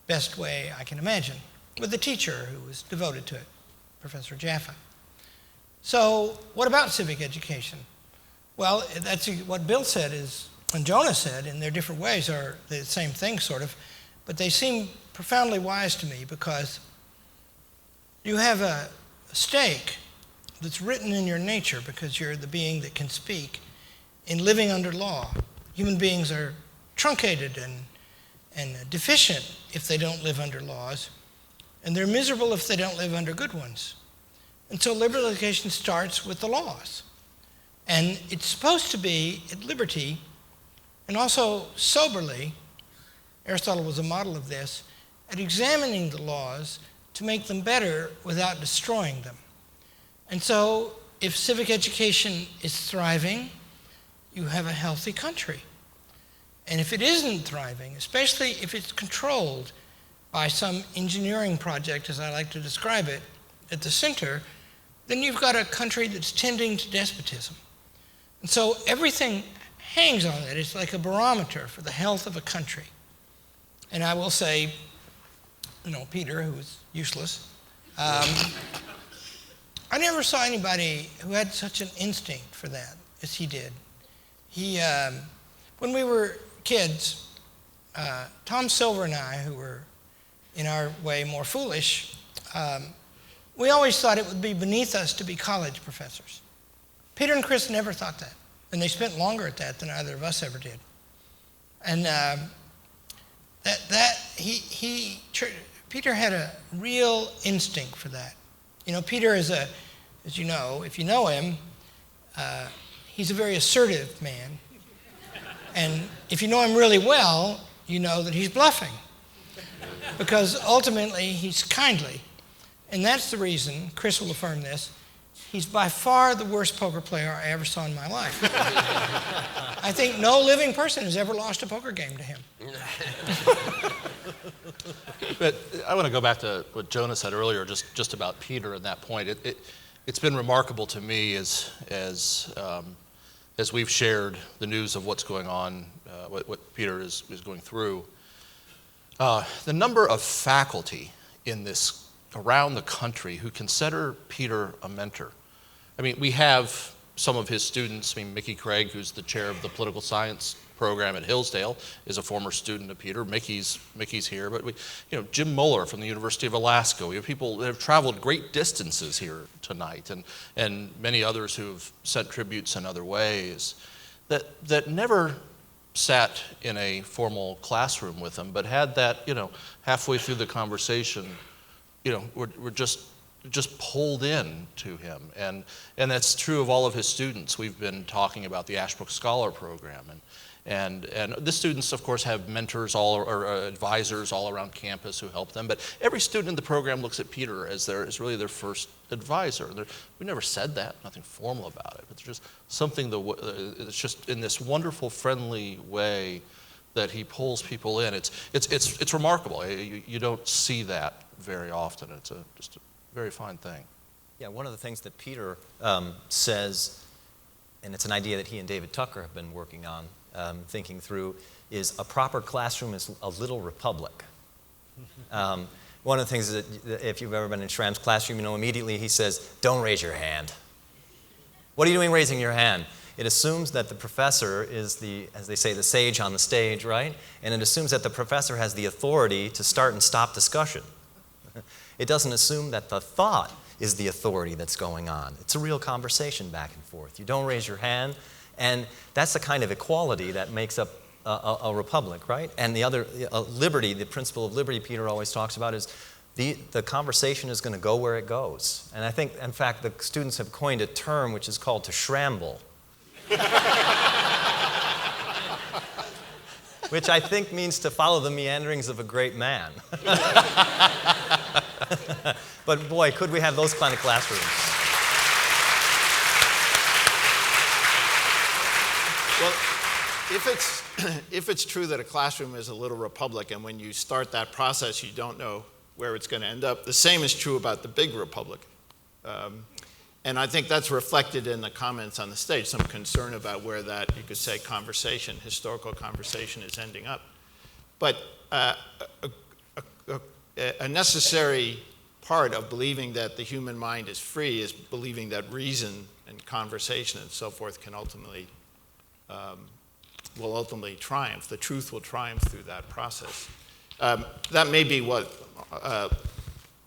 best way I can imagine, with a teacher who was devoted to it, Professor Jaffa. So what about civic education? Well, that's what Bill said and Jonah said, in their different ways, are the same thing, sort of, but they seem profoundly wise to me, because you have a stake that's written in your nature, because you're the being that can speak, in living under law. Human beings are truncated and deficient if they don't live under laws, and they're miserable if they don't live under good ones. And so liberal education starts with the laws. And it's supposed to be at liberty, and also soberly, Aristotle was a model of this, at examining the laws to make them better without destroying them. And so, if civic education is thriving, you have a healthy country. And if it isn't thriving, especially if it's controlled by some engineering project, as I like to describe it, at the center, then you've got a country that's tending to despotism. And so everything hangs on it. It's like a barometer for the health of a country. And I will say, Peter, who was useless, I never saw anybody who had such an instinct for that as he did. When we were kids, Tom Silver and I, who were in our way more foolish, we always thought it would be beneath us to be college professors. Peter and Chris never thought that, and they spent longer at that than either of us ever did. And Peter had a real instinct for that. Peter is as you know, if you know him, he's a very assertive man. And if you know him really well, you know that he's bluffing. Because ultimately, he's kindly. And that's the reason, Chris will affirm this, he's by far the worst poker player I ever saw in my life. I think no living person has ever lost a poker game to him. But I want to go back to what Jonah said earlier, just about Peter and that point. It's been remarkable to me as we've shared the news of what's going on, what Peter is going through. The number of faculty around the country who consider Peter a mentor. I mean, we have some of his students. I mean, Mickey Craig, who's the chair of the political science program at Hillsdale, is a former student of Peter. Mickey's here, but Jim Muller from the University of Alaska. We have people that have traveled great distances here tonight, and many others who have sent tributes in other ways that never sat in a formal classroom with him, but had that, halfway through the conversation, we're just pulled in to him. And that's true of all of his students. We've been talking about the Ashbrook Scholar program. And the students, of course, have mentors or advisors all around campus who help them. But every student in the program looks at Peter as really their first advisor. We never said that, nothing formal about it. But it's just something it's just in this wonderful, friendly way that he pulls people in. It's remarkable. You don't see that very often. It's just a very fine thing. Yeah, one of the things that Peter says, and it's an idea that he and David Tucker have been working on, thinking through, is a proper classroom is a little republic. One of the things that, if you've ever been in Schramm's classroom, immediately he says, don't raise your hand. What are you doing raising your hand? It assumes that the professor is as they say, the sage on the stage, right? And it assumes that the professor has the authority to start and stop discussion. It doesn't assume that the thought is the authority that's going on. It's a real conversation back and forth. You don't raise your hand, and that's the kind of equality that makes up a republic, right? And the other, liberty, the principle of liberty Peter always talks about is the conversation is going to go where it goes. And I think, in fact, the students have coined a term which is called to schramble, which I think means to follow the meanderings of a great man. But boy, could we have those kind of classrooms. Well, if it's true that a classroom is a little republic, and when you start that process, you don't know where it's going to end up, the same is true about the big republic. And I think that's reflected in the comments on the stage, some concern about where that, you could say, historical conversation is ending up. But a necessary part of believing that the human mind is free is believing that reason and conversation and so forth can will ultimately triumph. The truth will triumph through that process. That may be what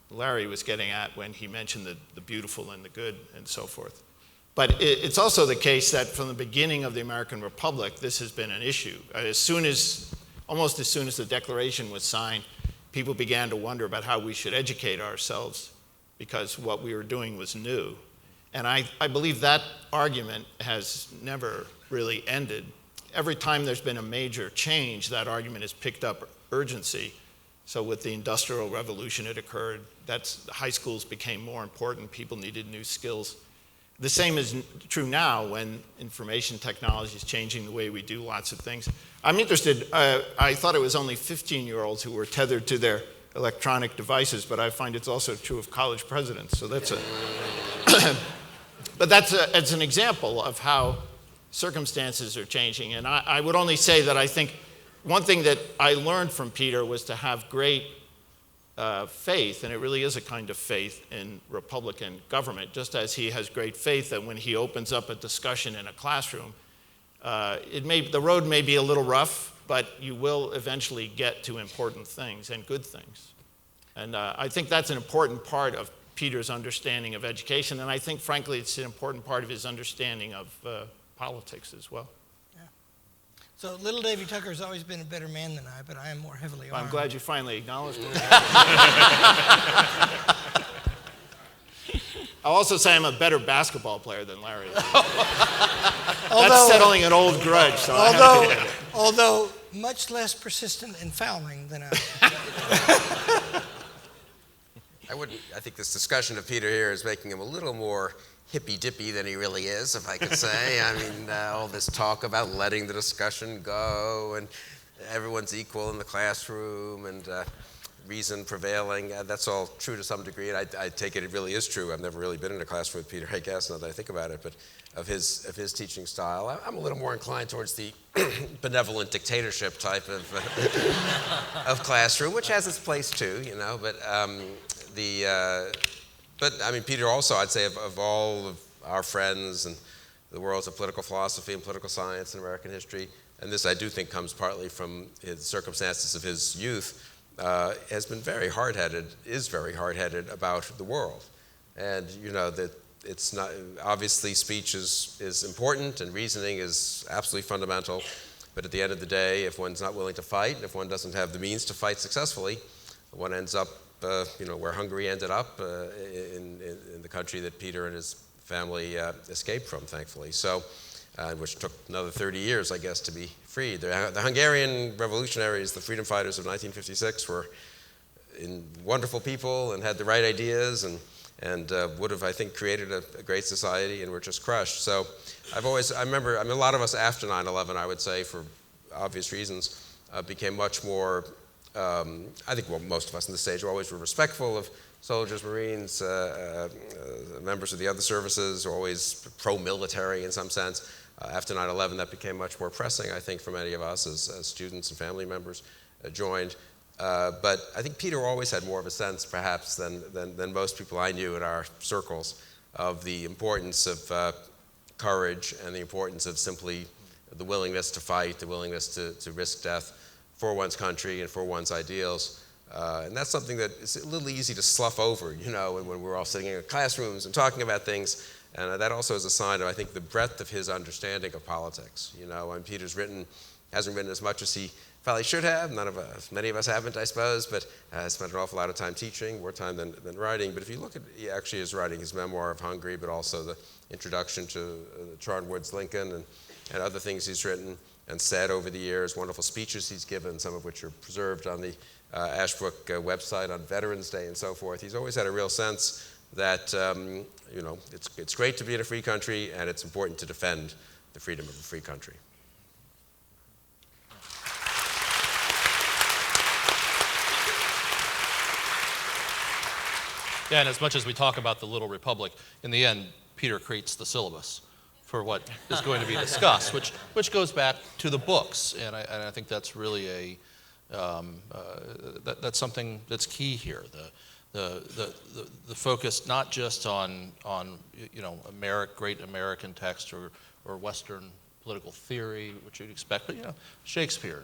Larry was getting at when he mentioned the beautiful and the good and so forth. But it's also the case that from the beginning of the American Republic, this has been an issue. Almost as soon as the Declaration was signed, people began to wonder about how we should educate ourselves because what we were doing was new. And I believe that argument has never really ended. Every time there's been a major change, that argument has picked up urgency. So with the Industrial Revolution, it occurred. High schools became more important. People needed new skills. The same is true now when information technology is changing the way we do lots of things. I'm interested, I thought it was only 15-year-olds who were tethered to their electronic devices, but I find it's also true of college presidents. So that's but it's an example of how circumstances are changing. And I would only say that I think one thing that I learned from Peter was to have great faith, and it really is a kind of faith in Republican government, just as he has great faith that when he opens up a discussion in a classroom, the road may be a little rough, but you will eventually get to important things and good things. And I think that's an important part of Peter's understanding of education, and I think, frankly, it's an important part of his understanding of politics as well. So little Davy Tucker has always been a better man than I, but I am more heavily armed. I'm glad you finally acknowledged it. I'll also say I'm a better basketball player than Larry. That's settling an old grudge. So although much less persistent in fouling than I. I think this discussion of Peter here is making him a little more hippy-dippy than he really is, if I could say. I mean, all this talk about letting the discussion go and everyone's equal in the classroom and reason prevailing, that's all true to some degree, and I take it really is true. I've never really been in a classroom with Peter, I guess, now that I think about it, but of his teaching style. I'm a little more inclined towards the benevolent dictatorship type of classroom, which has its place too, you know, but I mean, Peter also, I'd say, of all of our friends and the worlds of political philosophy and political science and American history, and this I do think comes partly from his circumstances of his youth, has been very hard-headed, is very hard-headed about the world. And, you know, that it's not, obviously speech is important and reasoning is absolutely fundamental, but at the end of the day, if one's not willing to fight, and if one doesn't have the means to fight successfully, one ends up you know, where Hungary ended up in the country that Peter and his family escaped from, thankfully. So, which took another 30 years, I guess, to be freed. The Hungarian revolutionaries, the freedom fighters of 1956, were wonderful people and had the right ideas and would have, I think, created a great society, and were just crushed. So, I remember, I mean, a lot of us after 9/11, I would say, for obvious reasons, became much more. I think most of us on the stage always were respectful of soldiers, Marines, members of the other services, always pro-military in some sense. After 9/11, that became much more pressing, I think, for many of us as students and family members joined. But I think Peter always had more of a sense, perhaps, than most people I knew in our circles, of the importance of courage and the importance of simply the willingness to fight, the willingness to risk death for one's country and for one's ideals. And that's something that is a little easy to slough over, you know, when we're all sitting in classrooms and talking about things. And that also is a sign of, I think, the breadth of his understanding of politics. You know, and Peter's hasn't written as much as he probably should have. Many of us haven't, I suppose, but spent an awful lot of time teaching, more time than writing. But if you look at, he actually is writing his memoir of Hungary, but also the introduction to Charnwood's Lincoln and other things he's written and said over the years, wonderful speeches he's given, some of which are preserved on the Ashbrook website on Veterans Day and so forth. He's always had a real sense that, you know, it's great to be in a free country, and it's important to defend the freedom of a free country. Yeah, and as much as we talk about the Little Republic, in the end, Peter creates the syllabus for what is going to be discussed, which goes back to the books, and I think that's really that's something that's key here. The focus not just on you know, great American text or Western political theory, which you'd expect, but you know, Shakespeare.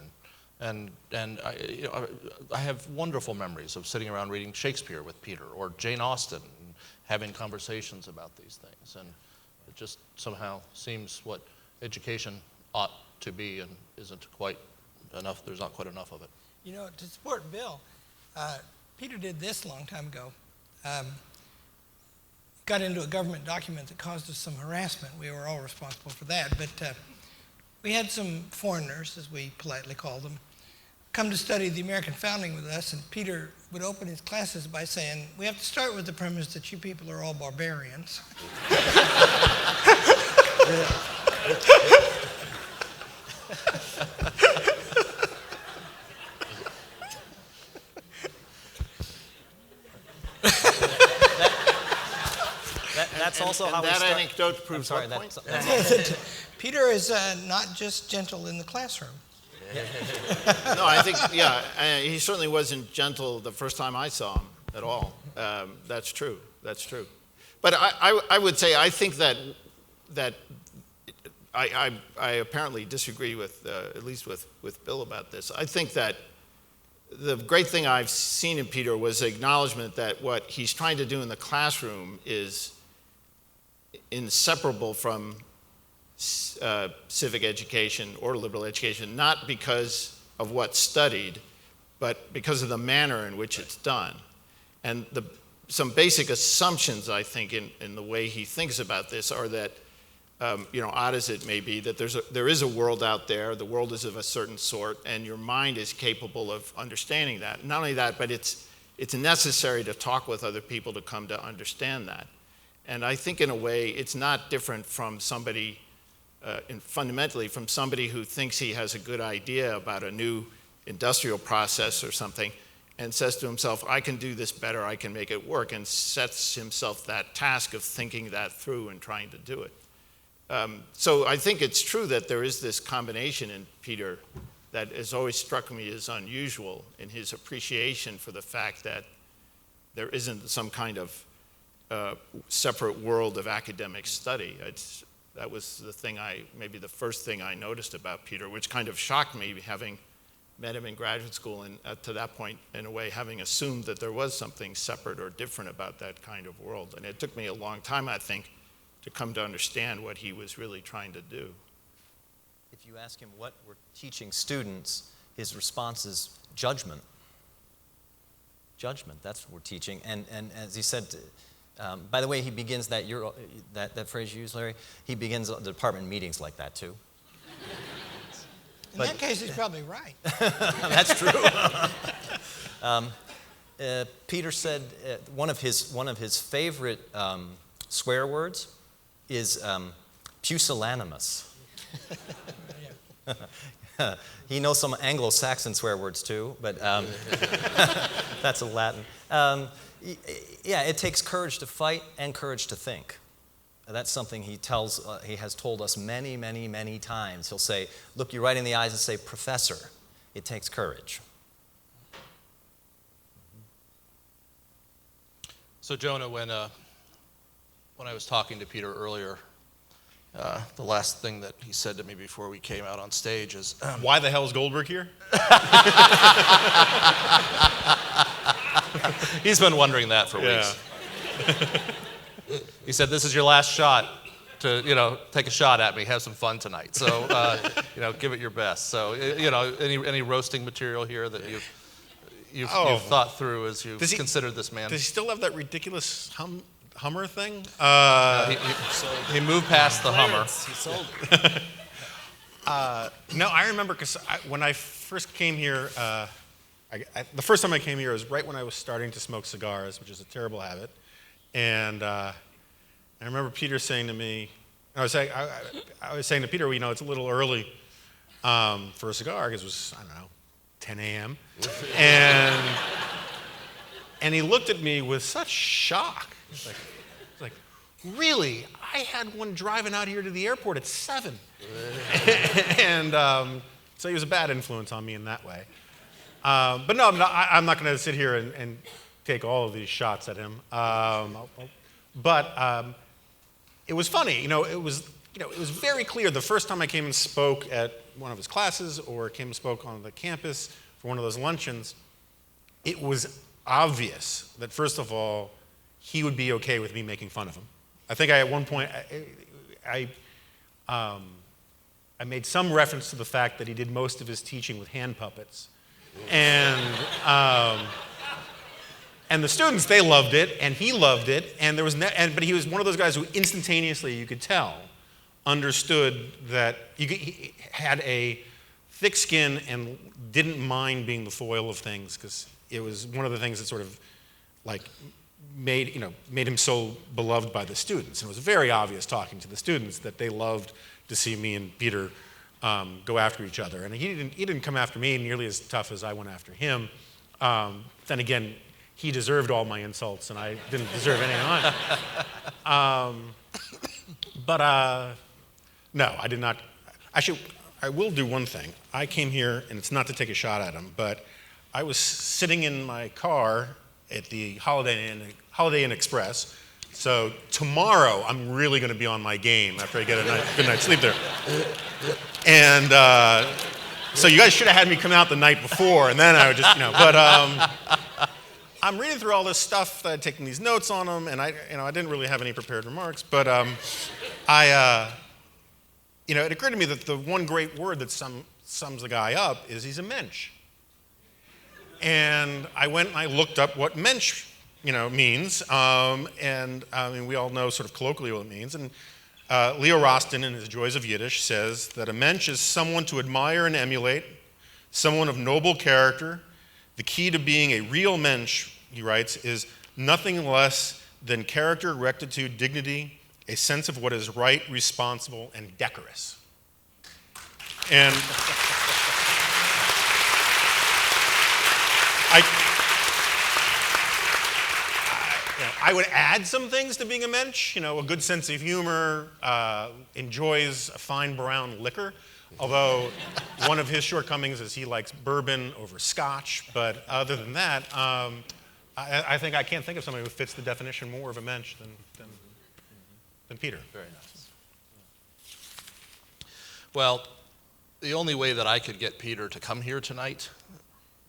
And you know, I have wonderful memories of sitting around reading Shakespeare with Peter or Jane Austen and having conversations about these things. And it just somehow seems what education ought to be and isn't quite enough. There's not quite enough of it. You know, to support Bill, Peter did this a long time ago. Got into a government document that caused us some harassment. We were all responsible for that. But we had some foreigners, as we politely call them, come to study the American founding with us, and Peter would open his classes by saying, we have to start with the premise that you people are all barbarians. That's also how that we start. anecdote proves Sorry, what point? Peter is not just gentle in the classroom. No, I think, yeah, he certainly wasn't gentle the first time I saw him at all. That's true. That's true. But I would say I think that I apparently disagree with at least with Bill about this. I think that the great thing I've seen in Peter was acknowledgement that what he's trying to do in the classroom is inseparable from civic education or liberal education, not because of what's studied, but because of the manner in which it's done. And some basic assumptions, I think, in the way he thinks about this are that, odd as it may be, that there is a world out there, the world is of a certain sort, and your mind is capable of understanding that. Not only that, but it's necessary to talk with other people to come to understand that. And I think in a way, it's not different from somebody, fundamentally from somebody who thinks he has a good idea about a new industrial process or something and says to himself, I can do this better, I can make it work, and sets himself that task of thinking that through and trying to do it. So I think it's true that there is this combination in Peter that has always struck me as unusual in his appreciation for the fact that there isn't some kind of separate world of academic study. That was the thing maybe the first thing I noticed about Peter, which kind of shocked me, having met him in graduate school and to that point, in a way, having assumed that there was something separate or different about that kind of world. And it took me a long time, I think, to come to understand what he was really trying to do. If you ask him what we're teaching students, his response is judgment. Judgment, that's what we're teaching. And as he said, by the way, he begins that phrase you used, Larry, he begins the department meetings like that too. In that case, he's probably right. That's true. Peter said one of his favorite swear words is pusillanimous. He knows some Anglo-Saxon swear words too, but that's a Latin. Yeah, it takes courage to fight and courage to think. That's something he has told us many, many, many times. He'll say, look you right in the eyes and say, Professor, it takes courage. So Jonah, when I was talking to Peter earlier, the last thing that he said to me before we came out on stage is, why the hell is Goldberg here? He's been wondering that for weeks. He said, this is your last shot to, take a shot at me, have some fun tonight. So, give it your best. So, any roasting material here that you've thought through as you've considered this man? Does he still have that ridiculous Hummer thing? He moved past the Hummer. He sold it. No, I remember because when I first came here, the first time I came here was right when I was starting to smoke cigars, which is a terrible habit. And I remember Peter saying to me, I was saying to Peter, it's a little early for a cigar because it was, 10 a.m. And he looked at me with such shock. He's like, really? I had one driving out here to the airport at 7. And so he was a bad influence on me in that way. But no, I'm not going to sit here and take all of these shots at him. But it was funny. It was very clear the first time I came and spoke at one of his classes or came and spoke on the campus for one of those luncheons, it was obvious that, first of all, he would be okay with me making fun of him. I think at one point, I made some reference to the fact that he did most of his teaching with hand puppets. And the students, they loved it, and he loved it, but he was one of those guys who instantaneously, you could tell, understood that he had a thick skin and didn't mind being the foil of things, because it was one of the things that sort of like made him so beloved by the students. And it was very obvious talking to the students that they loved to see me and Peter go after each other. And he didn't come after me nearly as tough as I went after him. Then again, he deserved all my insults, and I didn't deserve any of mine. No, I did not. Actually, I will do one thing. I came here, and it's not to take a shot at him, but I was sitting in my car at the Holiday Inn Express. So tomorrow, I'm really going to be on my game after I get a good night's sleep there. And so you guys should have had me come out the night before, and then I would just, But I'm reading through all this stuff, taking these notes on them, and I didn't really have any prepared remarks. But it occurred to me that the one great word that sums the guy up is he's a mensch. And I went and I looked up what mensch, means. And I mean, we all know sort of colloquially what it means. And Leo Rosten, in his Joys of Yiddish, says that a mensch is someone to admire and emulate, someone of noble character. The key to being a real mensch, he writes, is nothing less than character, rectitude, dignity, a sense of what is right, responsible, and decorous. And I would add some things to being a mensch, a good sense of humor, enjoys a fine brown liquor, although one of his shortcomings is he likes bourbon over scotch. But other than that, I think I can't think of somebody who fits the definition more of a mensch than Peter. Very nice. Well, the only way that I could get Peter to come here tonight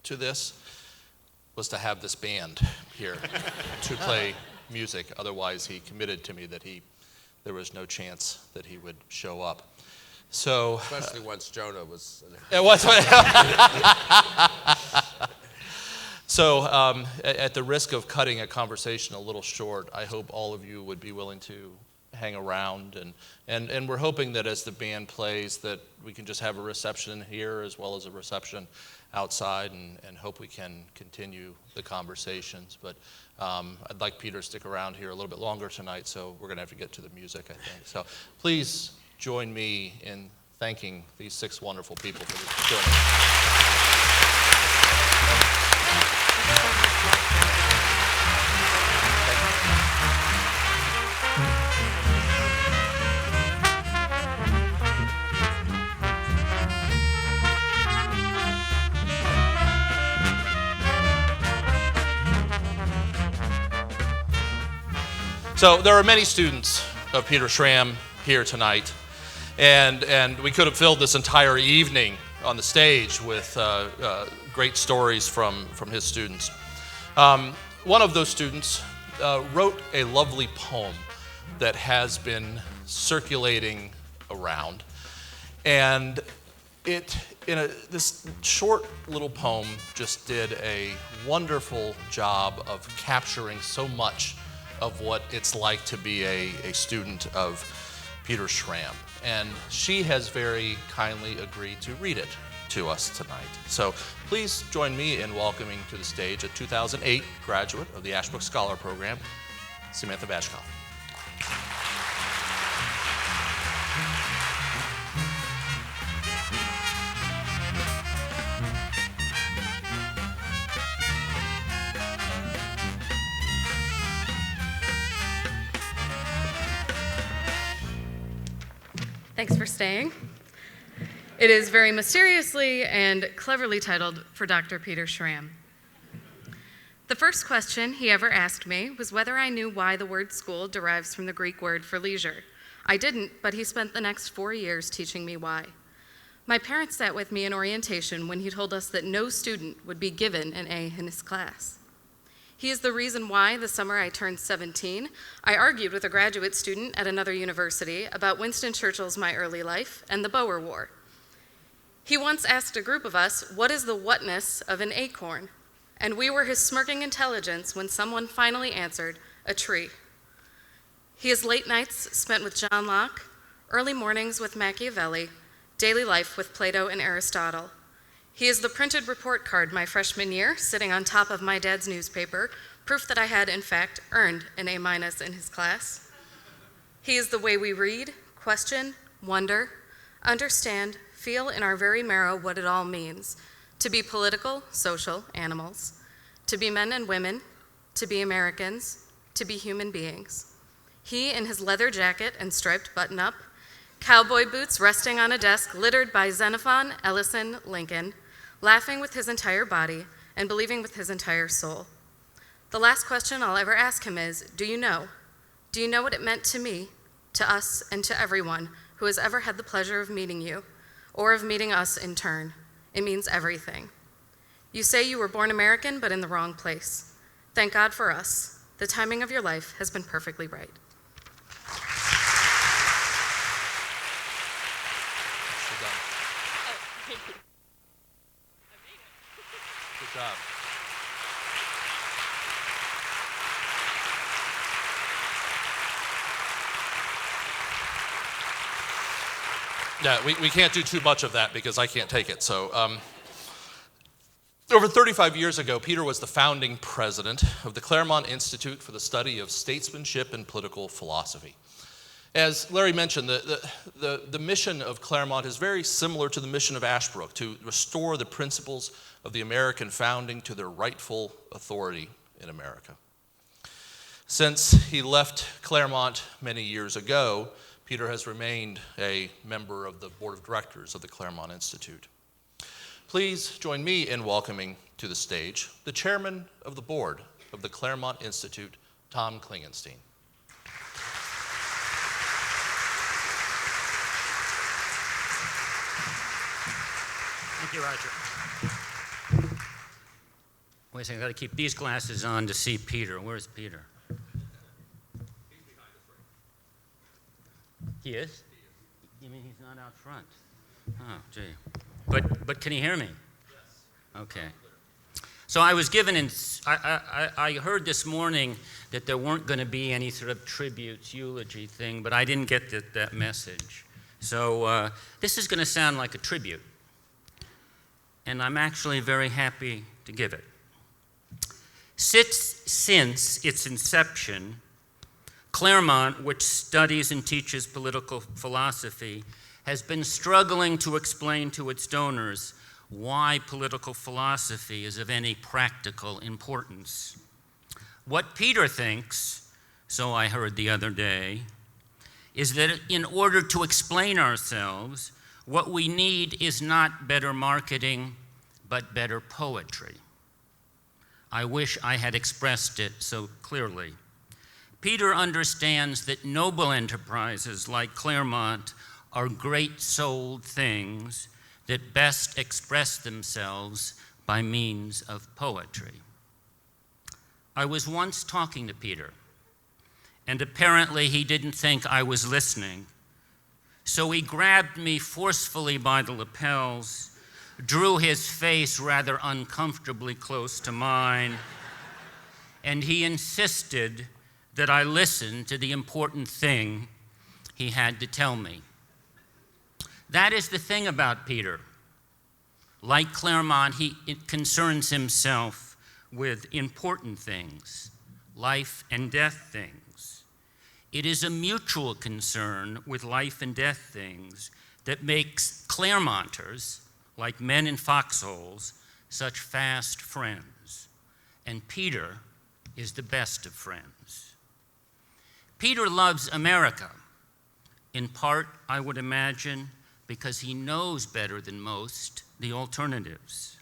to this was to have this band here to play music. Otherwise, he committed to me that there was no chance that he would show up. So, especially once Jonah was. So, at the risk of cutting a conversation a little short, I hope all of you would be willing to hang around, and we're hoping that as the band plays that we can just have a reception here as well as a reception outside, and hope we can continue the conversations. But I'd like Peter to stick around here a little bit longer tonight, so we're going to have to get to the music, I think. So please join me in thanking these 6 wonderful people for joining us. So there are many students of Peter Schramm here tonight, and we could have filled this entire evening on the stage with great stories from his students. One of those students wrote a lovely poem that has been circulating around, and this short little poem just did a wonderful job of capturing so much of what it's like to be a student of Peter Schramm. And she has very kindly agreed to read it to us tonight. So please join me in welcoming to the stage a 2008 graduate of the Ashbrook Scholar program, Samantha Bashkoff. Thanks for staying. It is very mysteriously and cleverly titled For Dr. Peter Schramm. The first question he ever asked me was whether I knew why the word school derives from the Greek word for leisure. I didn't, but he spent the next 4 years teaching me why. My parents sat with me in orientation when he told us that no student would be given an A in his class. He is the reason why, the summer I turned 17, I argued with a graduate student at another university about Winston Churchill's My Early Life and the Boer War. He once asked a group of us, what is the whatness of an acorn? And we were his smirking intelligence when someone finally answered, a tree. He has late nights spent with John Locke, early mornings with Machiavelli, Daily Life with Plato and Aristotle. He is the printed report card my freshman year, sitting on top of my dad's newspaper, proof that I had, in fact, earned an A- in his class. He is the way we read, question, wonder, understand, feel in our very marrow what it all means to be political, social animals, to be men and women, to be Americans, to be human beings. He, in his leather jacket and striped button-up, cowboy boots resting on a desk littered by Xenophon, Ellison, Lincoln, laughing with his entire body and believing with his entire soul. The last question I'll ever ask him is, do you know? Do you know what it meant to me, to us, and to everyone who has ever had the pleasure of meeting you, or of meeting us in turn? It means everything. You say you were born American, but in the wrong place. Thank God for us. The timing of your life has been perfectly right. Good job. Yeah, we can't do too much of that because I can't take it. So, over 35 years ago, Peter was the founding president of the Claremont Institute for the Study of Statesmanship and Political Philosophy. As Larry mentioned, the mission of Claremont is very similar to the mission of Ashbrook, to restore the principles of the American founding to their rightful authority in America. Since he left Claremont many years ago, Peter has remained a member of the board of directors of the Claremont Institute. Please join me in welcoming to the stage the chairman of the board of the Claremont Institute, Tom Klingenstein. Thank you, Roger. Wait a second, I've got to keep these glasses on to see Peter. Where's Peter? He is? You mean he's not out front? Oh, gee. But can he hear me? Yes. Okay. So I was given, I heard this morning that there weren't going to be any sort of tributes, eulogy thing, but I didn't get that message. So this is going to sound like a tribute. And I'm actually very happy to give it. Since its inception, Claremont, which studies and teaches political philosophy, has been struggling to explain to its donors why political philosophy is of any practical importance. What Peter thinks, so I heard the other day, is that in order to explain ourselves, what we need is not better marketing, but better poetry. I wish I had expressed it so clearly. Peter understands that noble enterprises like Claremont are great-souled things that best express themselves by means of poetry. I was once talking to Peter, and apparently he didn't think I was listening, so he grabbed me forcefully by the lapels, drew his face rather uncomfortably close to mine, and he insisted that I listen to the important thing he had to tell me. That is the thing about Peter. Like Claremont, he concerns himself with important things, life and death things. It is a mutual concern with life and death things that makes Claremonters, like men in foxholes, such fast friends. And Peter is the best of friends. Peter loves America, in part, I would imagine, because he knows better than most the alternatives.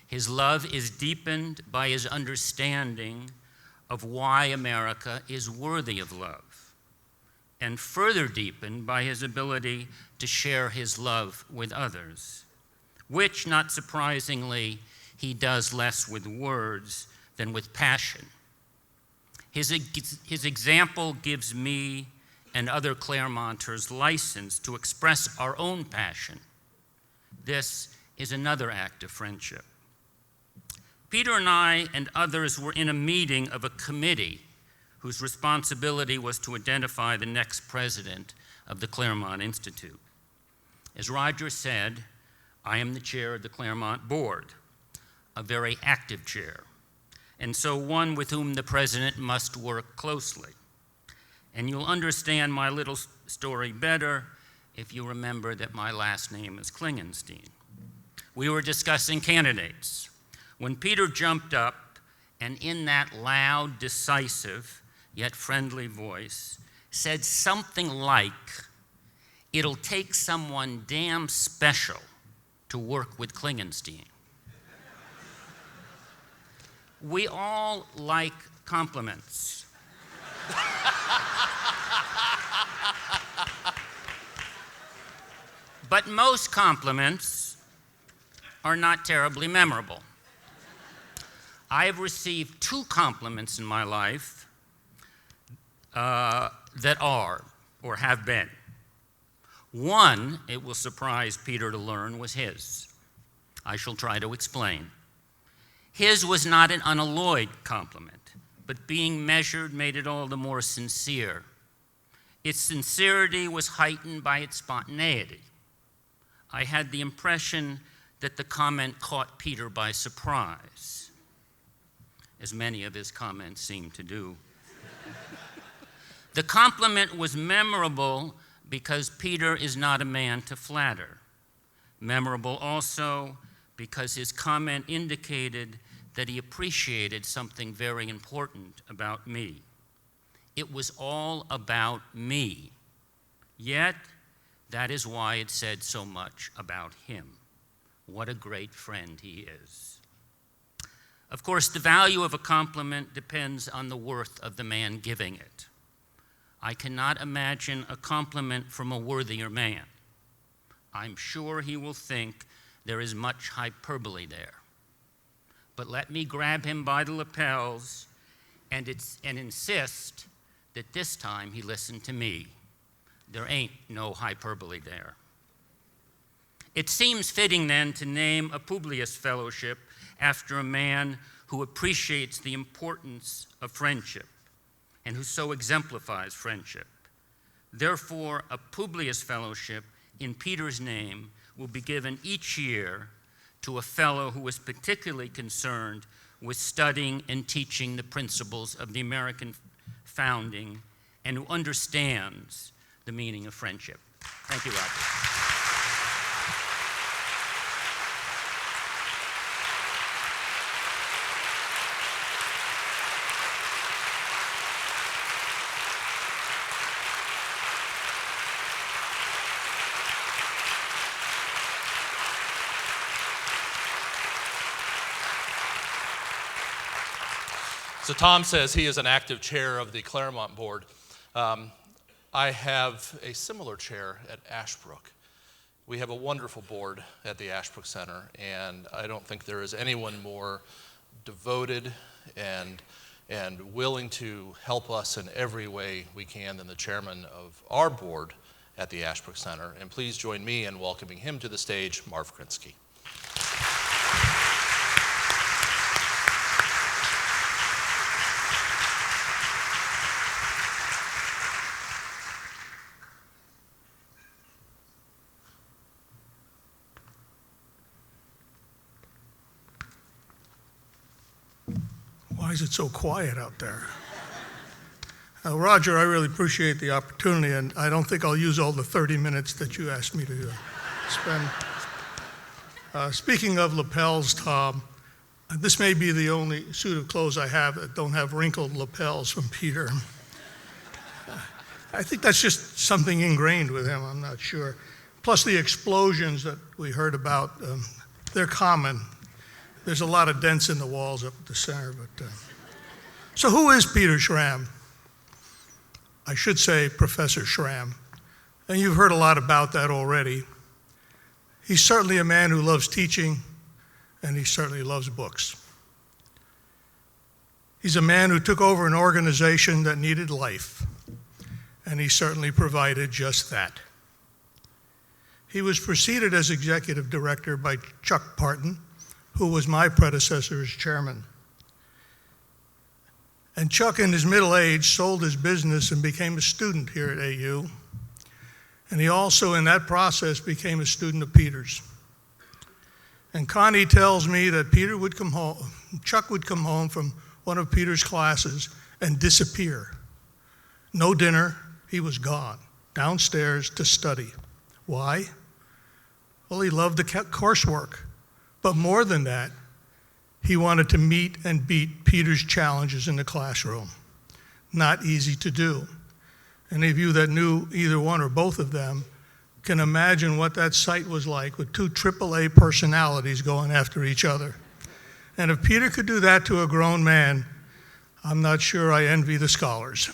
His love is deepened by his understanding of why America is worthy of love, and further deepened by his ability to share his love with others, which, not surprisingly, he does less with words than with passion. His example gives me and other Claremonters license to express our own passion. This is another act of friendship. Peter and I and others were in a meeting of a committee whose responsibility was to identify the next president of the Claremont Institute. As Roger said, I am the chair of the Claremont Board, a very active chair, and so one with whom the president must work closely. And you'll understand my little story better if you remember that my last name is Klingenstein. We were discussing candidates when Peter jumped up and in that loud, decisive, yet friendly voice said something like, "It'll take someone damn special to work with Klingenstein." We all like compliments. But most compliments are not terribly memorable. I have received 2 compliments in my life that are, or have been. One, it will surprise Peter to learn, was his. I shall try to explain. His was not an unalloyed compliment, but being measured made it all the more sincere. Its sincerity was heightened by its spontaneity. I had the impression that the comment caught Peter by surprise, as many of his comments seem to do. The compliment was memorable because Peter is not a man to flatter. Memorable also because his comment indicated that he appreciated something very important about me. It was all about me, yet that is why it said so much about him. What a great friend he is. Of course, the value of a compliment depends on the worth of the man giving it. I cannot imagine a compliment from a worthier man. I'm sure he will think there is much hyperbole there. But let me grab him by the lapels and insist that this time he listened to me. There ain't no hyperbole there. It seems fitting then to name a Publius Fellowship after a man who appreciates the importance of friendship and who so exemplifies friendship. Therefore, a Publius Fellowship in Peter's name will be given each year to a fellow who is particularly concerned with studying and teaching the principles of the American founding and who understands the meaning of friendship. Thank you, Roger. So Tom says he is an active chair of the Claremont Board. I have a similar chair at Ashbrook. We have a wonderful board at the Ashbrook Center, and I don't think there is anyone more devoted and willing to help us in every way we can than the chairman of our board at the Ashbrook Center. And please join me in welcoming him to the stage, Marv Krinsky. Why is it so quiet out there? Roger, I really appreciate the opportunity, and I don't think I'll use all the 30 minutes that you asked me to spend. Speaking of lapels, Tom, this may be the only suit of clothes I have that don't have wrinkled lapels from Peter. I think that's just something ingrained with him, I'm not sure. Plus the explosions that we heard about, they're common. There's a lot of dents in the walls up at the center. But so who is Peter Schramm? I should say Professor Schramm. And you've heard a lot about that already. He's certainly a man who loves teaching, and he certainly loves books. He's a man who took over an organization that needed life, and he certainly provided just that. He was preceded as executive director by Chuck Parton, who was my predecessor as chairman. And Chuck, in his middle age, sold his business and became a student here at AU. And he also, in that process, became a student of Peter's. And Connie tells me that Chuck would come home from one of Peter's classes and disappear. No dinner, he was gone, downstairs to study. Why? Well, he loved the coursework. But more than that, he wanted to meet and beat Peter's challenges in the classroom. Not easy to do. Any of you that knew either one or both of them can imagine what that sight was like with two AAA personalities going after each other. And if Peter could do that to a grown man, I'm not sure I envy the scholars.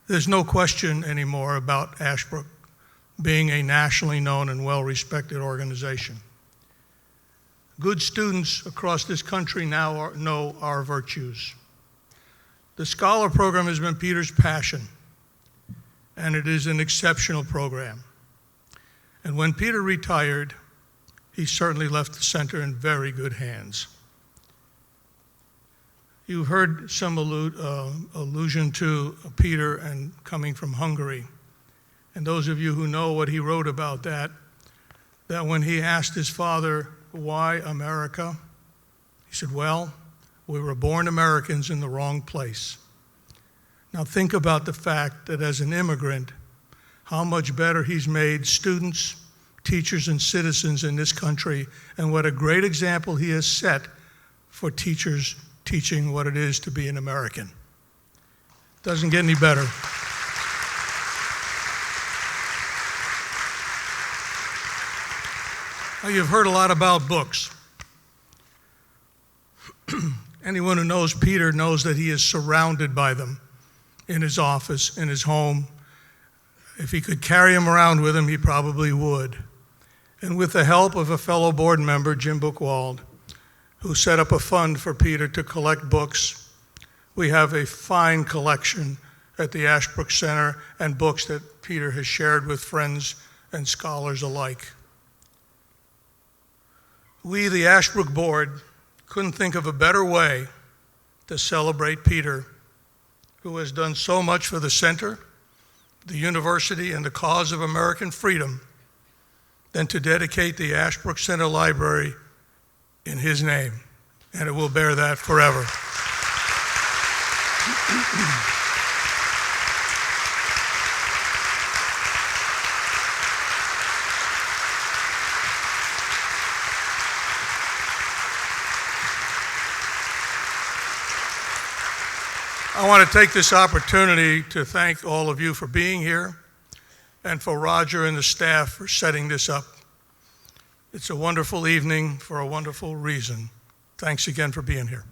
There's no question anymore about Ashbrook being a nationally known and well-respected organization. Good students across this country now know our virtues. The Scholar program has been Peter's passion, and it is an exceptional program. And when Peter retired, he certainly left the center in very good hands. You've heard some allusion to Peter and coming from Hungary. And those of you who know what he wrote about that when he asked his father, why America? He said, well, we were born Americans in the wrong place. Now think about the fact that as an immigrant, how much better he's made students, teachers, and citizens in this country, and what a great example he has set for teachers teaching what it is to be an American. Doesn't get any better. Now, you've heard a lot about books. Anyone who knows Peter knows that he is surrounded by them in his office, in his home. If he could carry them around with him, he probably would. And with the help of a fellow board member, Jim Buchwald, who set up a fund for Peter to collect books, we have a fine collection at the Ashbrook Center and books that Peter has shared with friends and scholars alike. We, the Ashbrook Board, couldn't think of a better way to celebrate Peter, who has done so much for the center, the university, and the cause of American freedom, than to dedicate the Ashbrook Center Library in his name, and it will bear that forever. I want to take this opportunity to thank all of you for being here and for Roger and the staff for setting this up. It's a wonderful evening for a wonderful reason. Thanks again for being here.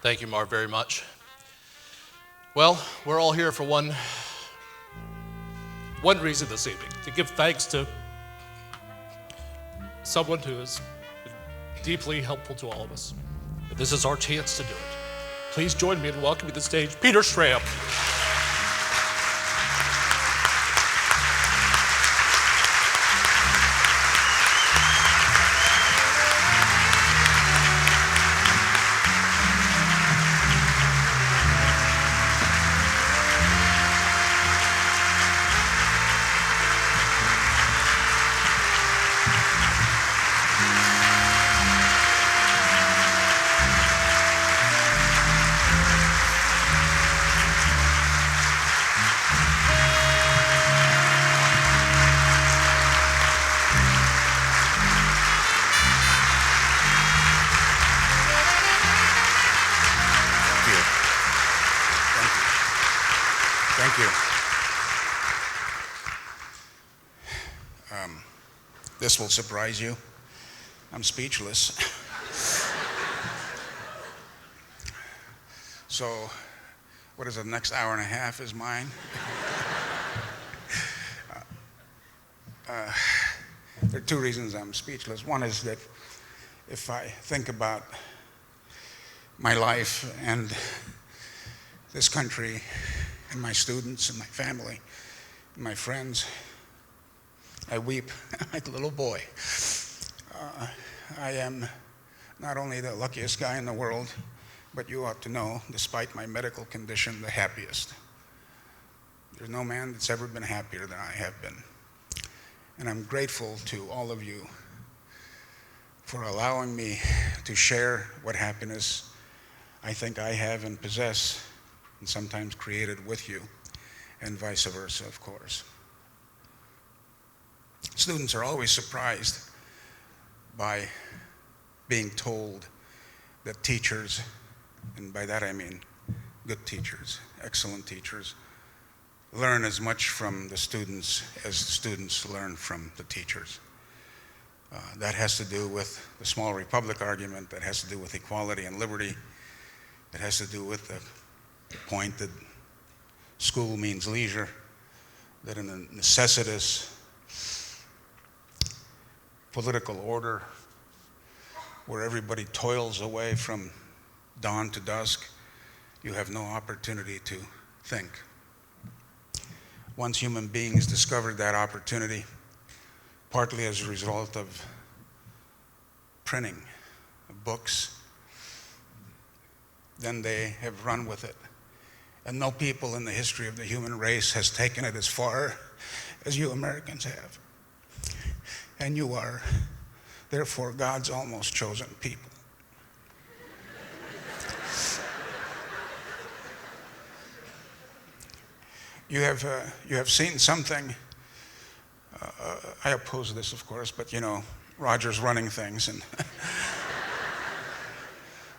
Thank you, Marv, very much. Well, we're all here for one reason this evening, to give thanks to someone who has been deeply helpful to all of us. And this is our chance to do it. Please join me in welcoming to the stage Peter Schramm. Thank you. This will surprise you. I'm speechless. So, what is it, the next hour and a half is mine? There are two reasons I'm speechless. One is that if I think about my life and this country and my students and my family and my friends, I weep like a little boy. I am not only the luckiest guy in the world, but you ought to know, despite my medical condition, the happiest. There's no man that's ever been happier than I have been. And I'm grateful to all of you for allowing me to share what happiness I think I have and possess, and sometimes created with you, and vice versa, of course. Students are always surprised by being told that teachers, and by that I mean good teachers, excellent teachers, learn as much from the students as the students learn from the teachers. That has to do with the small republic argument, that has to do with equality and liberty, that has to do with the point that school means leisure, that in a necessitous political order where everybody toils away from dawn to dusk, you have no opportunity to think. Once human beings discovered that opportunity, partly as a result of printing of books, then they have run with it. And no people in the history of the human race has taken it as far as you Americans have. And you are, therefore, God's almost chosen people. You have seen something, I oppose this, of course, but you know, Roger's running things and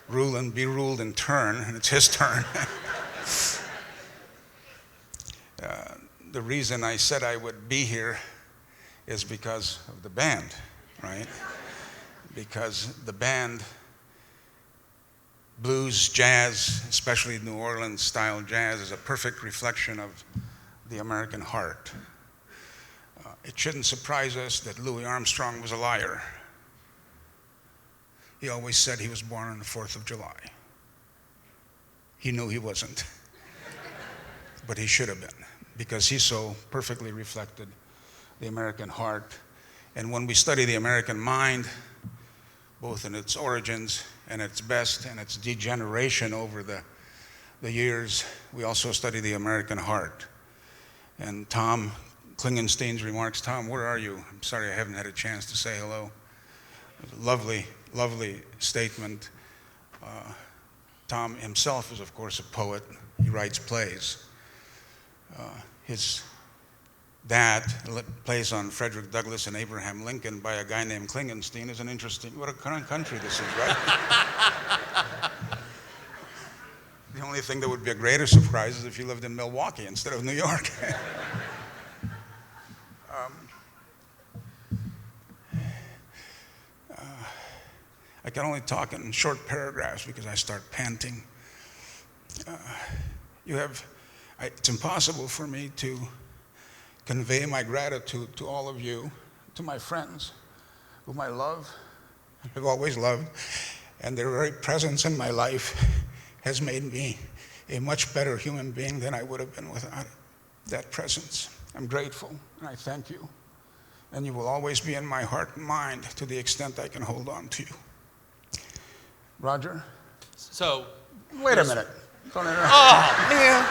rule and be ruled in turn, and it's his turn. The reason I said I would be here is because of the band, right? Because the band, blues, jazz, especially New Orleans style jazz, is a perfect reflection of the American heart. It shouldn't surprise us that Louis Armstrong was a liar. He always said he was born on the 4th of July. He knew he wasn't, but he should have been, because he so perfectly reflected the American heart. And when we study the American mind, both in its origins and its best and its degeneration over the years, we also study the American heart. And Tom Klingenstein's remarks, Tom, where are you? I'm sorry I haven't had a chance to say hello. Lovely, lovely statement. Tom himself is, of course, a poet. He writes plays. His dad plays on Frederick Douglass and Abraham Lincoln by a guy named Klingenstein is an interesting, what a country this is, right? The only thing that would be a greater surprise is if you lived in Milwaukee instead of New York. I can only talk in short paragraphs because I start panting. It's impossible for me to convey my gratitude to all of you, to my friends, whom I love, have always loved, and their very presence in my life has made me a much better human being than I would have been without that presence. I'm grateful, and I thank you. And you will always be in my heart and mind to the extent I can hold on to you. Roger? So, wait a minute. Don't interrupt. Oh, man.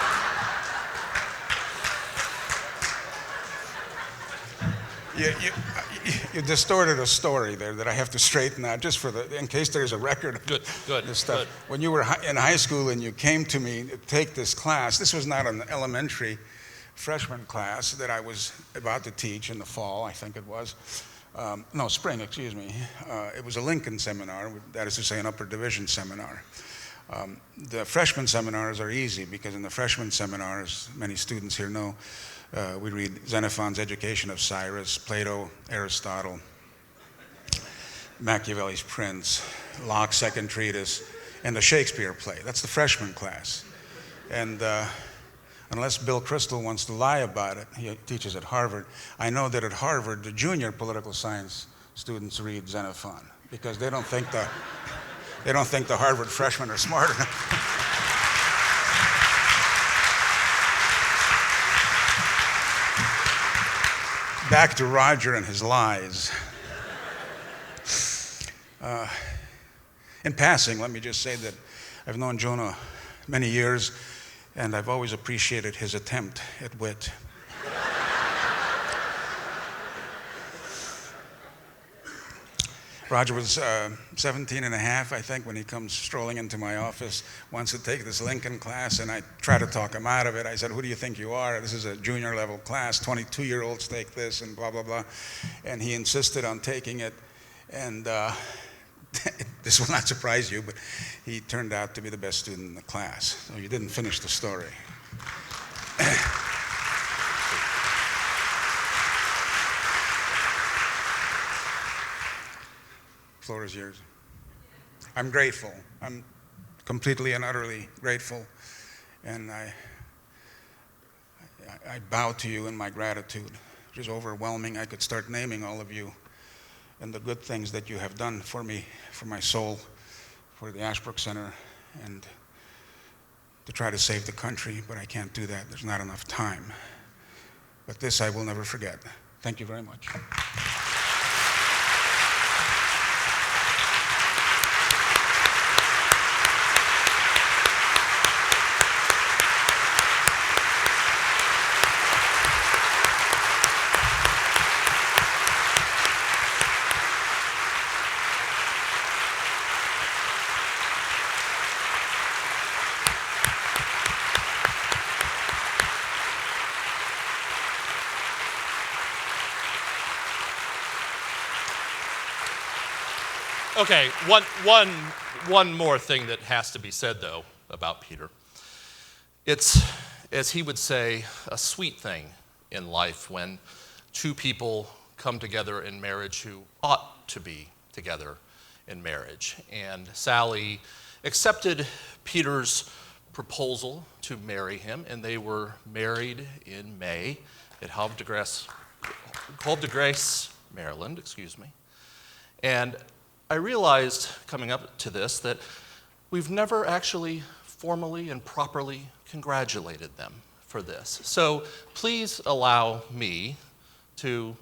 You distorted a story there that I have to straighten out just in case there's a record of this stuff. Good. When you were in high school and you came to me to take this class, this was not an elementary freshman class that I was about to teach in the fall, I think it was. No, spring, excuse me. It was a Lincoln seminar, that is to say an upper division seminar. The freshman seminars are easy because in the freshman seminars, many students here know, we read Xenophon's Education of Cyrus, Plato, Aristotle, Machiavelli's Prince, Locke's Second Treatise, and the Shakespeare play. That's the freshman class. And unless Bill Kristol wants to lie about it, he teaches at Harvard, I know that at Harvard, the junior political science students read Xenophon because they don't think the Harvard freshmen are smart enough. back to Roger and his lies. In passing, let me just say that I've known Jonah many years, and I've always appreciated his attempt at wit. Roger was 17 and a half, I think, when he comes strolling into my office, wants to take this Lincoln class, and I try to talk him out of it. I said, who do you think you are? This is a junior level class, 22-year-olds take this, and blah, blah, blah. And he insisted on taking it, and this will not surprise you, but he turned out to be the best student in the class. So you didn't finish the story. The floor is yours. I'm grateful. I'm completely and utterly grateful. And I bow to you in my gratitude, which is overwhelming. I could start naming all of you and the good things that you have done for me, for my soul, for the Ashbrook Center, and to try to save the country, but I can't do that. There's not enough time. But this I will never forget. Thank you very much. Okay, one more thing that has to be said, though, about Peter. It's, as he would say, a sweet thing in life when two people come together in marriage who ought to be together in marriage. And Sally accepted Peter's proposal to marry him, and they were married in May at Havre de Grace, Maryland, And I realized coming up to this that we've never actually formally and properly congratulated them for this. So please allow me to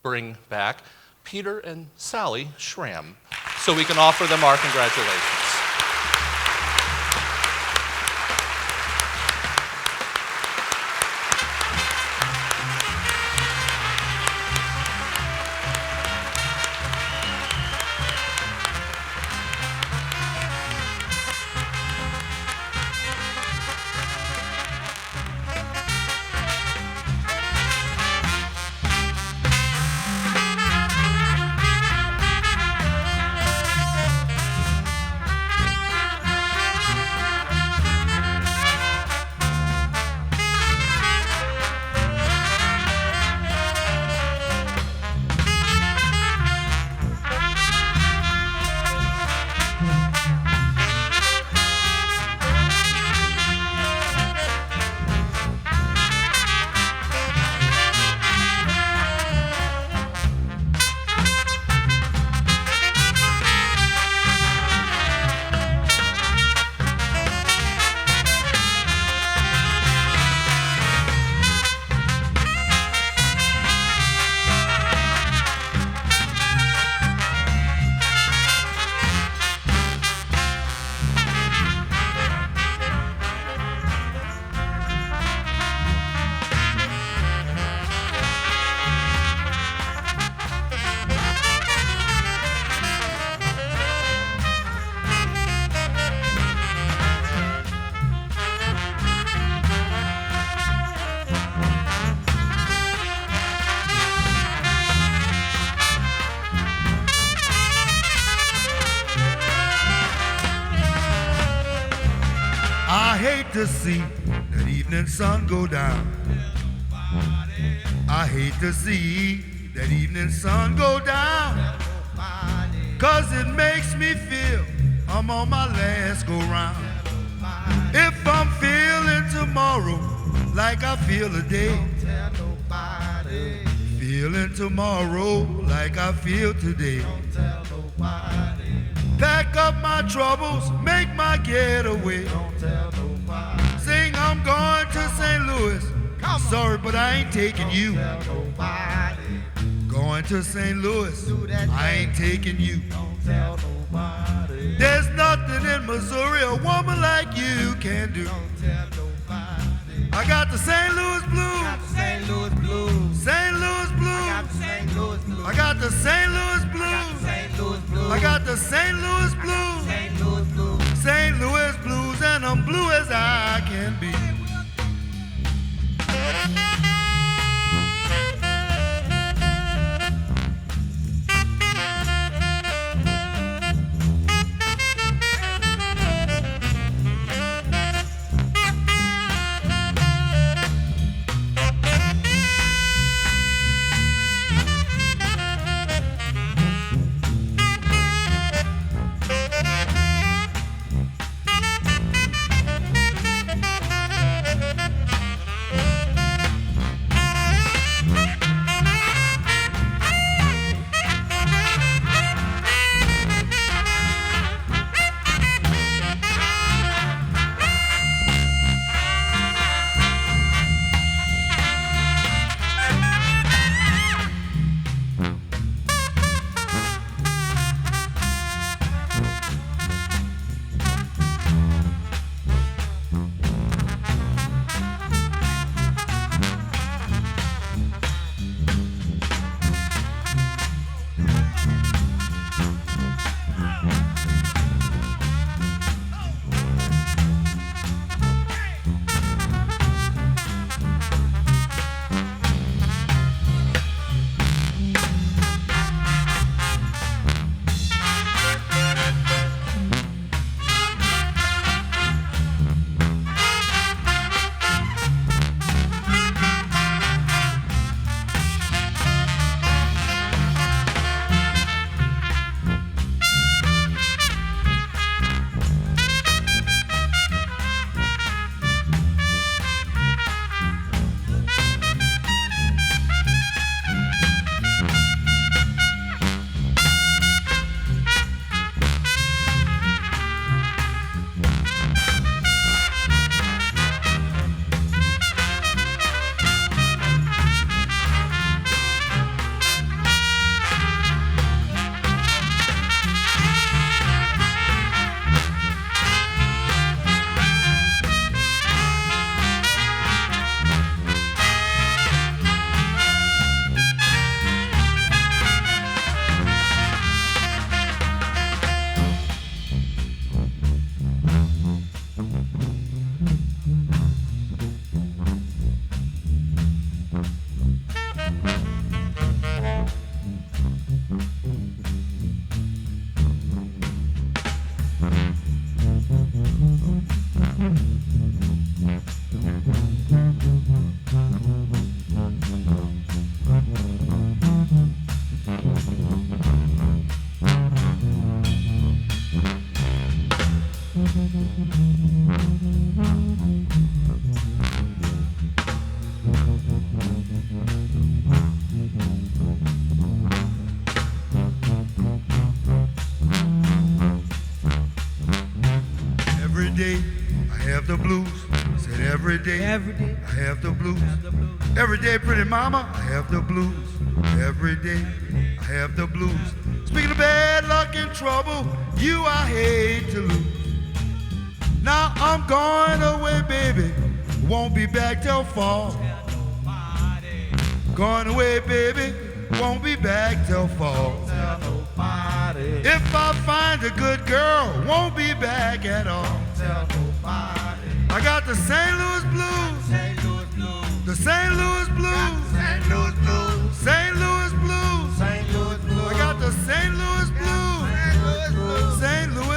bring back Peter and Sally Schramm so we can offer them our congratulations. I hate to see that evening sun go down. I hate to see that evening sun go down. 'Cause it makes me feel I'm on my last go round. If I'm feeling tomorrow like I feel today, feeling tomorrow like I feel today, pack up my troubles, make my getaway. Sing I'm going to St. Louis Sorry, but I ain't taking you. Going to St. Louis, I ain't taking you. There's nothing in Missouri a woman like you can do. I got the St. Louis blues. St. Louis blues. St. Louis blues. I got the St. Louis blues. I got the St. Louis blues. St. Louis blues, and I'm blue as I can be. Every day I have the blues. Said every day I have the blues. Every day, pretty mama, I have the blues. Every day I have the blues. Speaking of bad luck and trouble, you I hate to lose. Now I'm going away, baby. Won't be back till fall. Going away, baby. Won't be back till fall. If I find a good girl, won't be back at all. I got the St. Louis blues. The St. Louis blues. St. Louis blues. St. Louis blues. I got the St. Louis blues. St. Louis